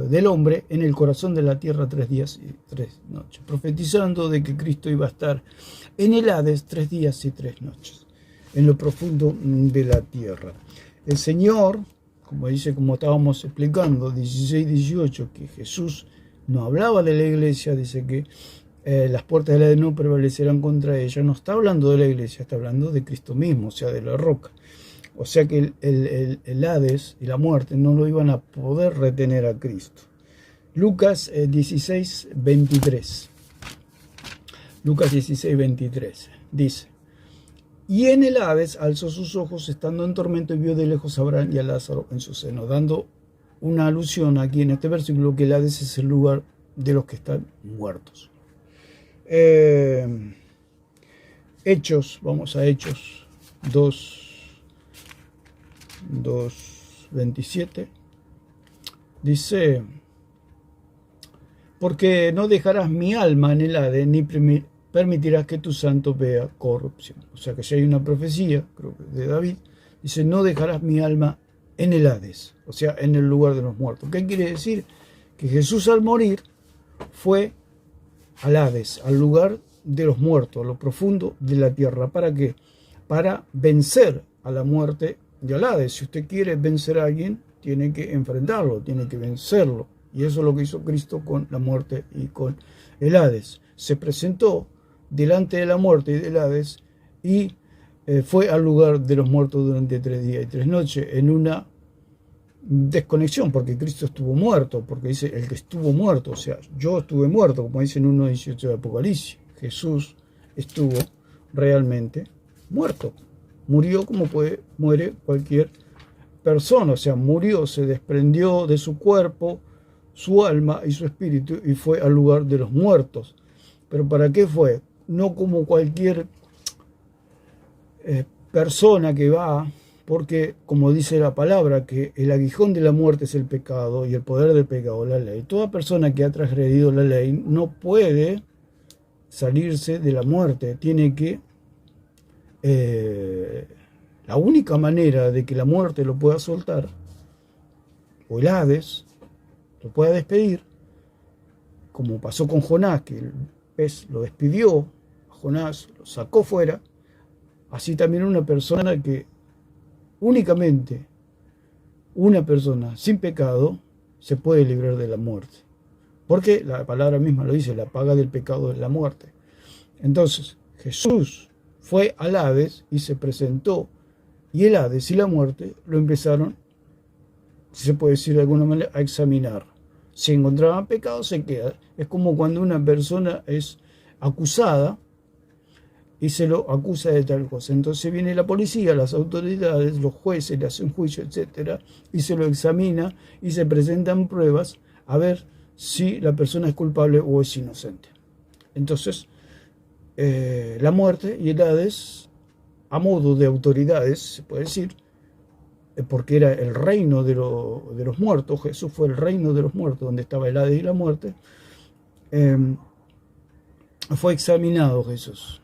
del Hombre en el corazón de la tierra 3 días y 3 noches, profetizando de que Cristo iba a estar en el Hades 3 días y 3 noches, en lo profundo de la tierra. El Señor, como estábamos explicando, 16-18, que Jesús no hablaba de la iglesia, dice que las puertas del Hades no prevalecerán contra ella, no está hablando de la iglesia, está hablando de Cristo mismo, o sea, de la roca. O sea que el Hades y la muerte no lo iban a poder retener a Cristo. Lucas 16:23. Lucas 16:23 dice, y en el Hades alzó sus ojos estando en tormento y vio de lejos a Abraham y a Lázaro en su seno, dando una alusión aquí en este versículo que el Hades es el lugar de los que están muertos. Hechos, vamos a Hechos 2:27, dice, porque no dejarás mi alma en el Hades, ni permitirás que tu santo vea corrupción. O sea que si hay una profecía, creo que de David, dice, no dejarás mi alma en el Hades, o sea, en el lugar de los muertos. ¿Qué quiere decir? Que Jesús al morir fue al Hades, al lugar de los muertos, a lo profundo de la tierra. ¿Para qué? Para vencer a la muerte y al Hades. Si usted quiere vencer a alguien, tiene que enfrentarlo, tiene que vencerlo. Y eso es lo que hizo Cristo con la muerte y con el Hades. Se presentó delante de la muerte y del Hades y fue al lugar de los muertos durante 3 días y 3 noches en una desconexión, porque Cristo estuvo muerto, porque dice el que estuvo muerto, o sea, yo estuve muerto, como dice en 1:18 de Apocalipsis. Jesús estuvo realmente muerto. Murió como muere cualquier persona, o sea, murió, se desprendió de su cuerpo, su alma y su espíritu y fue al lugar de los muertos. ¿Pero para qué fue? No como cualquier persona que va, porque como dice la palabra, que el aguijón de la muerte es el pecado y el poder del pecado la ley. Toda persona que ha transgredido la ley no puede salirse de la muerte, tiene que... la única manera de que la muerte lo pueda soltar, o el Hades, lo pueda despedir, como pasó con Jonás, que el pez lo despidió, a Jonás lo sacó fuera, así también una persona que únicamente una persona sin pecado se puede librar de la muerte. Porque la palabra misma lo dice, la paga del pecado es la muerte. Entonces, Jesús fue al Hades y se presentó, y el Hades y la muerte lo empezaron, si se puede decir de alguna manera, a examinar. Si encontraban pecado, se queda. Es como cuando una persona es acusada y se lo acusa de tal cosa. Entonces viene la policía, las autoridades, los jueces, le hacen juicio, etcétera, y se lo examina y se presentan pruebas a ver si la persona es culpable o es inocente. Entonces, la muerte y el Hades, a modo de autoridades, se puede decir, porque era el reino de los muertos, Jesús fue el reino de los muertos, donde estaba el Hades y la muerte, fue examinado Jesús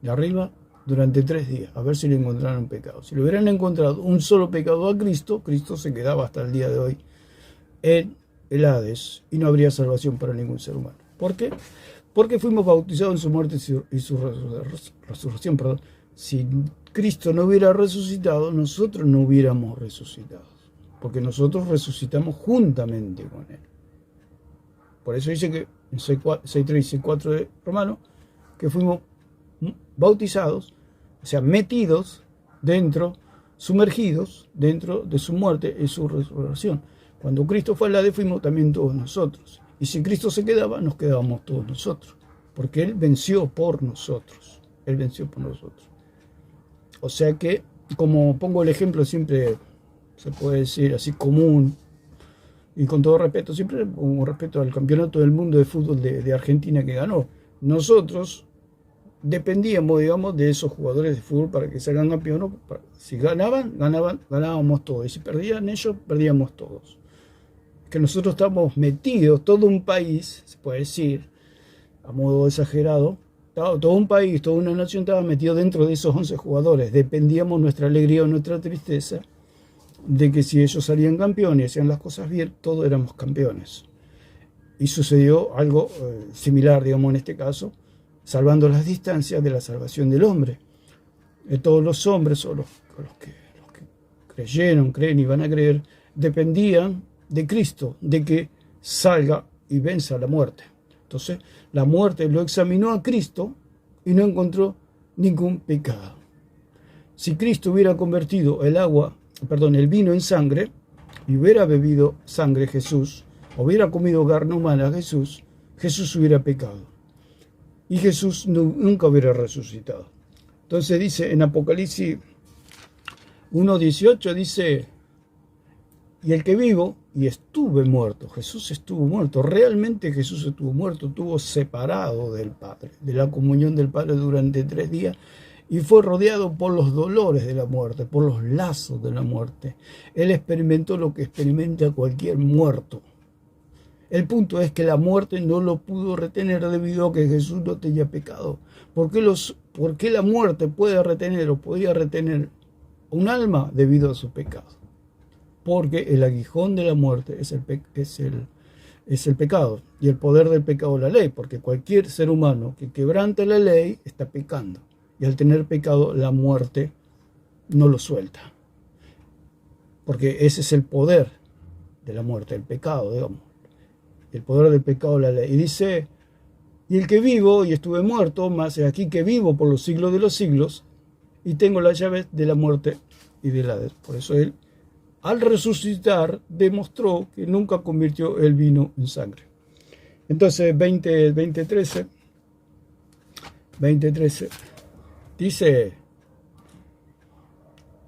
de arriba durante 3 días, a ver si le encontraron pecado. Si le hubieran encontrado un solo pecado a Cristo, Cristo se quedaba hasta el día de hoy en el Hades y no habría salvación para ningún ser humano. ¿Por qué? Porque fuimos bautizados en su muerte y su resurrección. Perdón. Si Cristo no hubiera resucitado, nosotros no hubiéramos resucitado, porque nosotros resucitamos juntamente con Él. Por eso dice que en 6.3 y 6.4 de Romanos, que fuimos bautizados, o sea, metidos dentro, sumergidos dentro de su muerte y su resurrección. Cuando Cristo fue al Hades, fuimos también todos nosotros. Y si Cristo se quedaba, nos quedábamos todos nosotros, porque Él venció por nosotros. Él venció por nosotros. O sea que, como pongo el ejemplo, siempre se puede decir así común, y con todo respeto, siempre con respeto al campeonato del mundo de fútbol de Argentina que ganó. Nosotros dependíamos, digamos, de esos jugadores de fútbol para que salgan campeones. Si ganábamos todos. Y si perdían ellos, perdíamos todos. Que nosotros estamos metidos, todo un país, se puede decir, a modo exagerado, todo un país, toda una nación estaba metido dentro de esos 11 jugadores. Dependíamos nuestra alegría o nuestra tristeza de que si ellos salían campeones y hacían las cosas bien, todos éramos campeones. Y sucedió algo similar, digamos, en este caso, salvando las distancias de la salvación del hombre. Todos los hombres, o los que creyeron, creen y van a creer, dependían de Cristo, de que salga y venza la muerte. Entonces, la muerte lo examinó a Cristo y no encontró ningún pecado. Si Cristo hubiera convertido el vino en sangre, y hubiera bebido sangre Jesús, hubiera comido carne humana Jesús hubiera pecado. Y Jesús nunca hubiera resucitado. Entonces dice en Apocalipsis 1:18, dice, y el que vivo y estuve muerto, Jesús estuvo muerto, realmente Jesús estuvo muerto, estuvo separado del Padre, de la comunión del Padre durante 3 días, y fue rodeado por los dolores de la muerte, por los lazos de la muerte. Él experimentó lo que experimenta cualquier muerto. El punto es que la muerte no lo pudo retener debido a que Jesús no tenía pecado. ¿Por qué la muerte puede retener o podía retener un alma debido a su pecado? Porque el aguijón de la muerte es el pecado, y el poder del pecado la ley, porque cualquier ser humano que quebrante la ley está pecando, y al tener pecado la muerte no lo suelta, porque ese es el poder de la muerte, el pecado, digamos, el poder del pecado la ley. Y dice, y el que vivo y estuve muerto, más aquí que vivo por los siglos de los siglos, y tengo las llaves de la muerte y del Hades. Por eso él, al resucitar, demostró que nunca convirtió el vino en sangre. Entonces, 20:13, dice,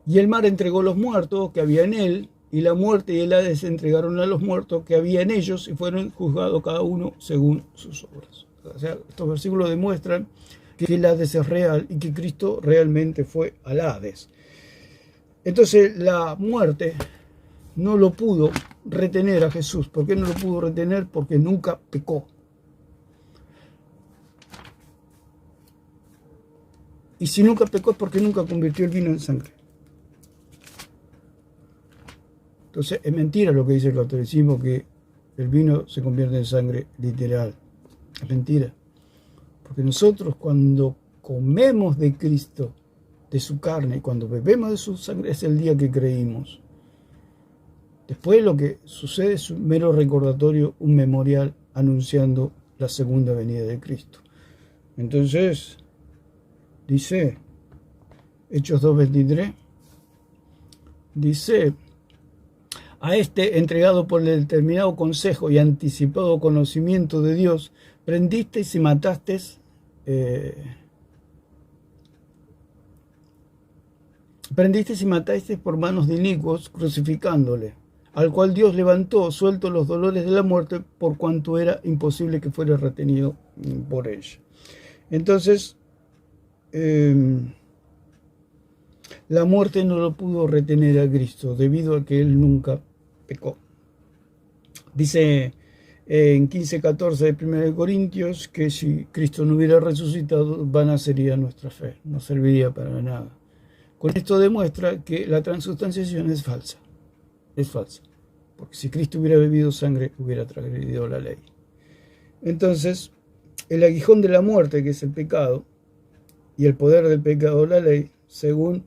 Y el mar entregó los muertos que había en él, y la muerte y el Hades entregaron a los muertos que había en ellos, y fueron juzgados cada uno según sus obras. O sea, estos versículos demuestran que el Hades es real y que Cristo realmente fue al Hades. Entonces la muerte no lo pudo retener a Jesús. ¿Por qué no lo pudo retener? Porque nunca pecó. Y si nunca pecó es porque nunca convirtió el vino en sangre. Entonces es mentira lo que dice el catolicismo, que el vino se convierte en sangre literal. Es mentira. Porque nosotros cuando comemos de Cristo, de su carne, y cuando bebemos de su sangre, es el día que creímos. Después lo que sucede es un mero recordatorio, un memorial anunciando la segunda venida de Cristo. Entonces, dice, Hechos 2:23, dice, a este, entregado por el determinado consejo y anticipado conocimiento de Dios, prendisteis y matasteis, por manos de inicuos, crucificándole, al cual Dios levantó, suelto los dolores de la muerte, por cuanto era imposible que fuera retenido por ella. Entonces, la muerte no lo pudo retener a Cristo, debido a que Él nunca pecó. Dice en 15:14 de 1 Corintios que si Cristo no hubiera resucitado, vana sería nuestra fe, no serviría para nada. Con esto demuestra que la transustanciación es falsa. Es falsa. Porque si Cristo hubiera bebido sangre, hubiera transgredido la ley. Entonces, el aguijón de la muerte, que es el pecado, y el poder del pecado, la ley, según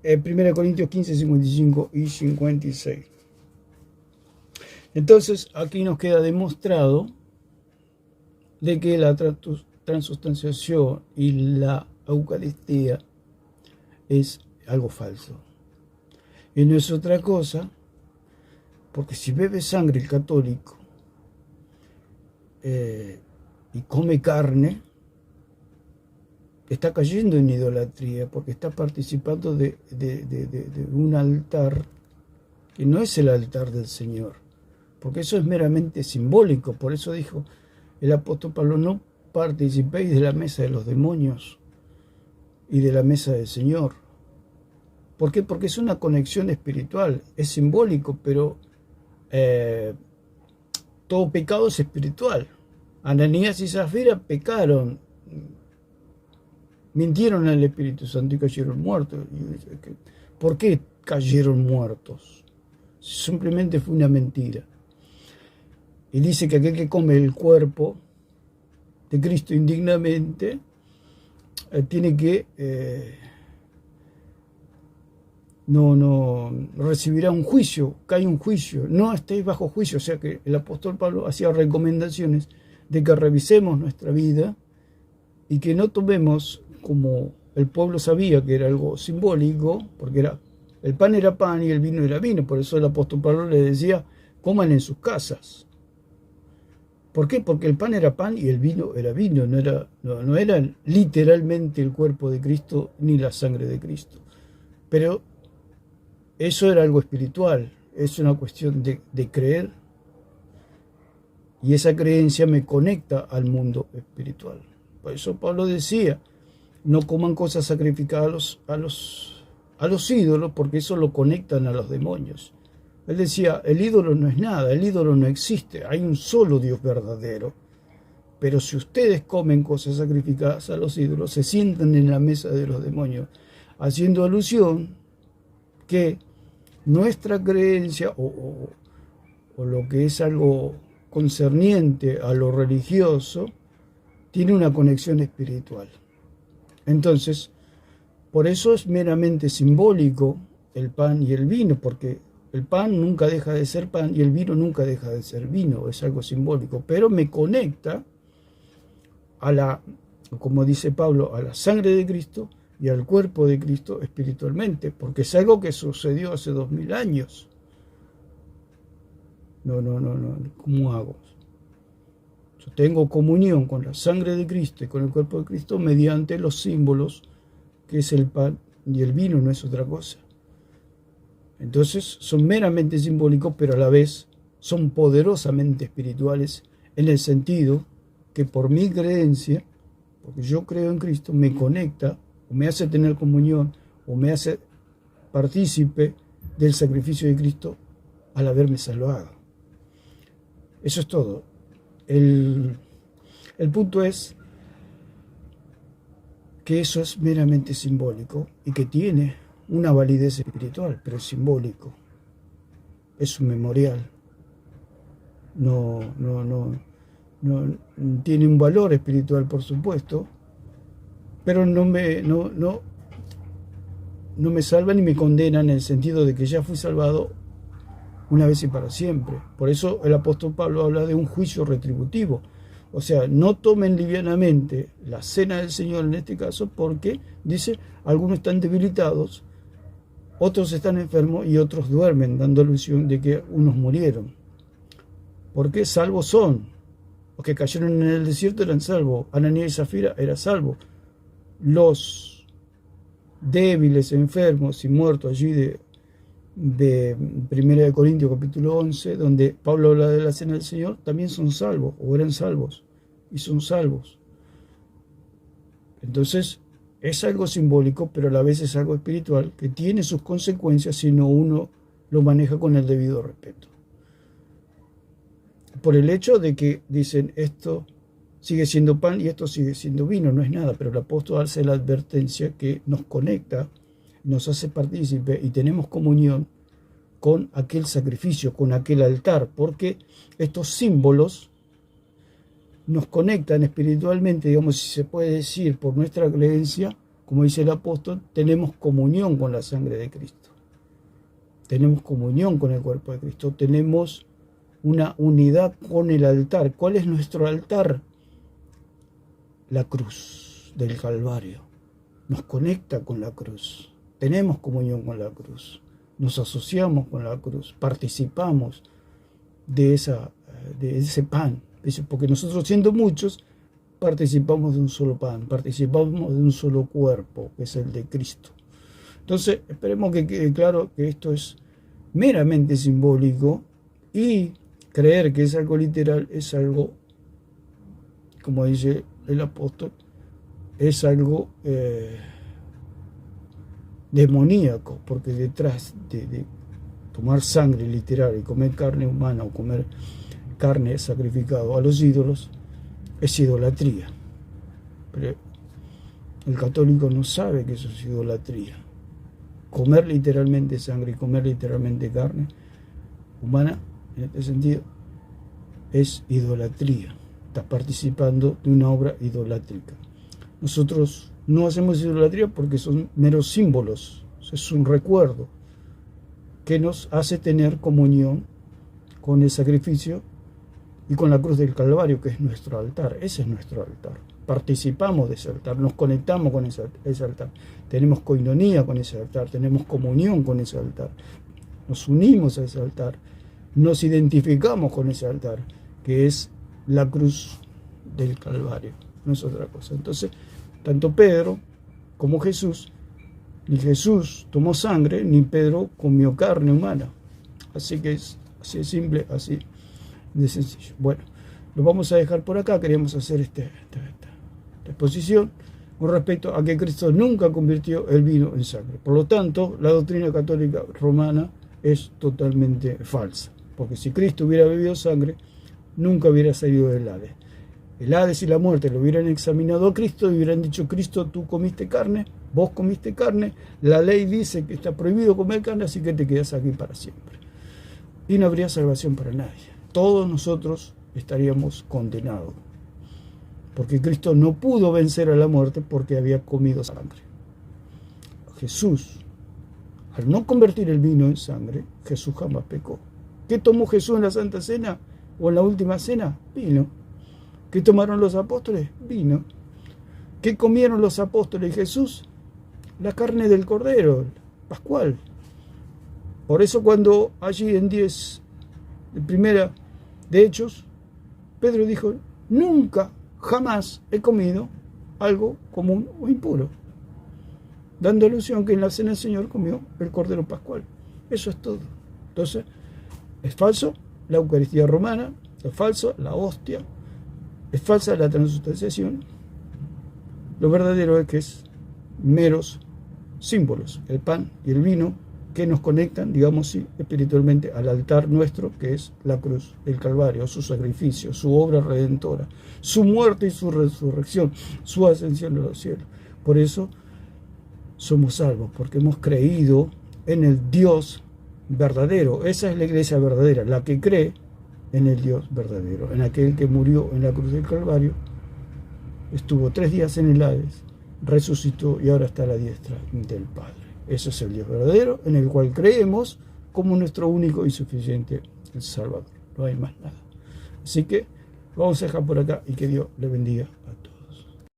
1 Corintios 15, 55 y 56. Entonces, aquí nos queda demostrado de que la transustanciación y la Eucaristía es algo falso. Y no es otra cosa, porque si bebe sangre el católico y come carne, está cayendo en idolatría, porque está participando de un altar que no es el altar del Señor, porque eso es meramente simbólico. Por eso dijo el apóstol Pablo, no participéis de la mesa de los demonios y de la mesa del Señor. ¿Por qué? Porque es una conexión espiritual, es simbólico, pero todo pecado es espiritual. Ananías y Zafira pecaron, mintieron al Espíritu Santo y cayeron muertos. ¿Por qué cayeron muertos? Simplemente fue una mentira. Y dice que aquel que come el cuerpo de Cristo indignamente tiene que no recibirá un juicio, cae un juicio, no estéis bajo juicio. O sea que el apóstol Pablo hacía recomendaciones de que revisemos nuestra vida y que no tomemos, como el pueblo sabía que era algo simbólico, porque el pan era pan y el vino era vino. Por eso el apóstol Pablo le decía, coman en sus casas. ¿Por qué? Porque el pan era pan y el vino era vino, no era literalmente el cuerpo de Cristo ni la sangre de Cristo. Pero eso era algo espiritual, es una cuestión de creer, y esa creencia me conecta al mundo espiritual. Por eso Pablo decía, no coman cosas sacrificadas a los ídolos, porque eso lo conectan a los demonios. Él decía, el ídolo no es nada, el ídolo no existe, hay un solo Dios verdadero. Pero si ustedes comen cosas sacrificadas a los ídolos, se sientan en la mesa de los demonios, haciendo alusión que nuestra creencia o lo que es algo concerniente a lo religioso tiene una conexión espiritual. Entonces, por eso es meramente simbólico el pan y el vino, porque el pan nunca deja de ser pan y el vino nunca deja de ser vino, es algo simbólico, pero me conecta a como dice Pablo, a la sangre de Cristo y al cuerpo de Cristo espiritualmente, porque es algo que sucedió hace 2000 años. No, ¿cómo hago? Yo tengo comunión con la sangre de Cristo y con el cuerpo de Cristo mediante los símbolos, que es el pan y el vino, no es otra cosa. Entonces son meramente simbólicos, pero a la vez son poderosamente espirituales en el sentido que por mi creencia, porque yo creo en Cristo, me conecta o me hace tener comunión o me hace partícipe del sacrificio de Cristo al haberme salvado. Eso es todo. El punto es que eso es meramente simbólico y que tiene una validez espiritual, pero es simbólico. Es un memorial. No tiene un valor espiritual, por supuesto, pero no me salva ni me condena en el sentido de que ya fui salvado una vez y para siempre. Por eso el apóstol Pablo habla de un juicio retributivo. O sea, no tomen livianamente la cena del Señor en este caso, porque, dice, algunos están debilitados, otros están enfermos y otros duermen, dando alusión de que unos murieron. Porque salvos son. Los que cayeron en el desierto eran salvos. Ananías y Zafira eran salvos. Los débiles, enfermos y muertos allí de 1 Corintios capítulo 11, donde Pablo habla de la cena del Señor, también son salvos, o eran salvos, y son salvos. Entonces, es algo simbólico, pero a la vez es algo espiritual, que tiene sus consecuencias si no uno lo maneja con el debido respeto. Por el hecho de que dicen, esto sigue siendo pan y esto sigue siendo vino, no es nada, pero el apóstol hace la advertencia que nos conecta, nos hace partícipe y tenemos comunión con aquel sacrificio, con aquel altar, porque estos símbolos nos conectan espiritualmente, digamos, si se puede decir, por nuestra creencia, como dice el apóstol, tenemos comunión con la sangre de Cristo, tenemos comunión con el cuerpo de Cristo, tenemos una unidad con el altar. ¿Cuál es nuestro altar? La cruz del Calvario. Nos conecta con la cruz. Tenemos comunión con la cruz. Nos asociamos con la cruz. Participamos de ese pan. Porque nosotros, siendo muchos, participamos de un solo pan. Participamos de un solo cuerpo, que es el de Cristo. Entonces, esperemos que quede claro que esto es meramente simbólico y creer que es algo literal es algo, como dice el apóstol, es algo demoníaco, porque detrás de tomar sangre literal y comer carne humana o comer carne sacrificado a los ídolos es idolatría. Pero el católico no sabe que eso es idolatría. Comer literalmente sangre y comer literalmente carne humana, en este sentido, es idolatría. Estás participando de una obra idolátrica. Nosotros no hacemos idolatría porque son meros símbolos. Es un recuerdo que nos hace tener comunión con el sacrificio y con la cruz del Calvario, que es nuestro altar. Ese es nuestro altar. Participamos de ese altar, nos conectamos con ese altar. Tenemos coinonía con ese altar, tenemos comunión con ese altar. Nos unimos a ese altar. Nos identificamos con ese altar, que es la cruz del Calvario, no es otra cosa. Entonces, tanto Pedro como Jesús, ni Jesús tomó sangre, ni Pedro comió carne humana. Así que es así de simple, así de sencillo. Bueno, lo vamos a dejar por acá. Queríamos hacer esta exposición con respecto a que Cristo nunca convirtió el vino en sangre. Por lo tanto, la doctrina católica romana es totalmente falsa. Porque si Cristo hubiera bebido sangre, nunca hubiera salido del Hades. El Hades y la muerte lo hubieran examinado a Cristo y hubieran dicho: Cristo, tú comiste carne, vos comiste carne, la ley dice que está prohibido comer carne, así que te quedas aquí para siempre. Y no habría salvación para nadie. Todos nosotros estaríamos condenados. Porque Cristo no pudo vencer a la muerte porque había comido sangre. Jesús, al no convertir el vino en sangre, Jesús jamás pecó. ¿Qué tomó Jesús en la Santa Cena o en la Última Cena? Vino. ¿Qué tomaron los apóstoles? Vino. ¿Qué comieron los apóstoles y Jesús? La carne del Cordero, pascual. Por eso cuando allí en 10, de primera de Hechos, Pedro dijo: nunca, jamás he comido algo común o impuro, dando alusión que en la cena el Señor comió el Cordero pascual. Eso es todo. Entonces, es falso la Eucaristía romana, es falso la hostia, es falsa la transustanciación. Lo verdadero es que es meros símbolos, el pan y el vino, que nos conectan, digamos así, espiritualmente al altar nuestro, que es la cruz, el Calvario, su sacrificio, su obra redentora, su muerte y su resurrección, su ascensión a los cielos. Por eso somos salvos, porque hemos creído en el Dios verdadero. Esa es la iglesia verdadera, la que cree en el Dios verdadero, en aquel que murió en la cruz del Calvario, estuvo 3 días en el Hades, resucitó y ahora está a la diestra del Padre. Ese es el Dios verdadero, en el cual creemos como nuestro único y suficiente Salvador. No hay más nada. Así que vamos a dejar por acá y que Dios le bendiga a todos.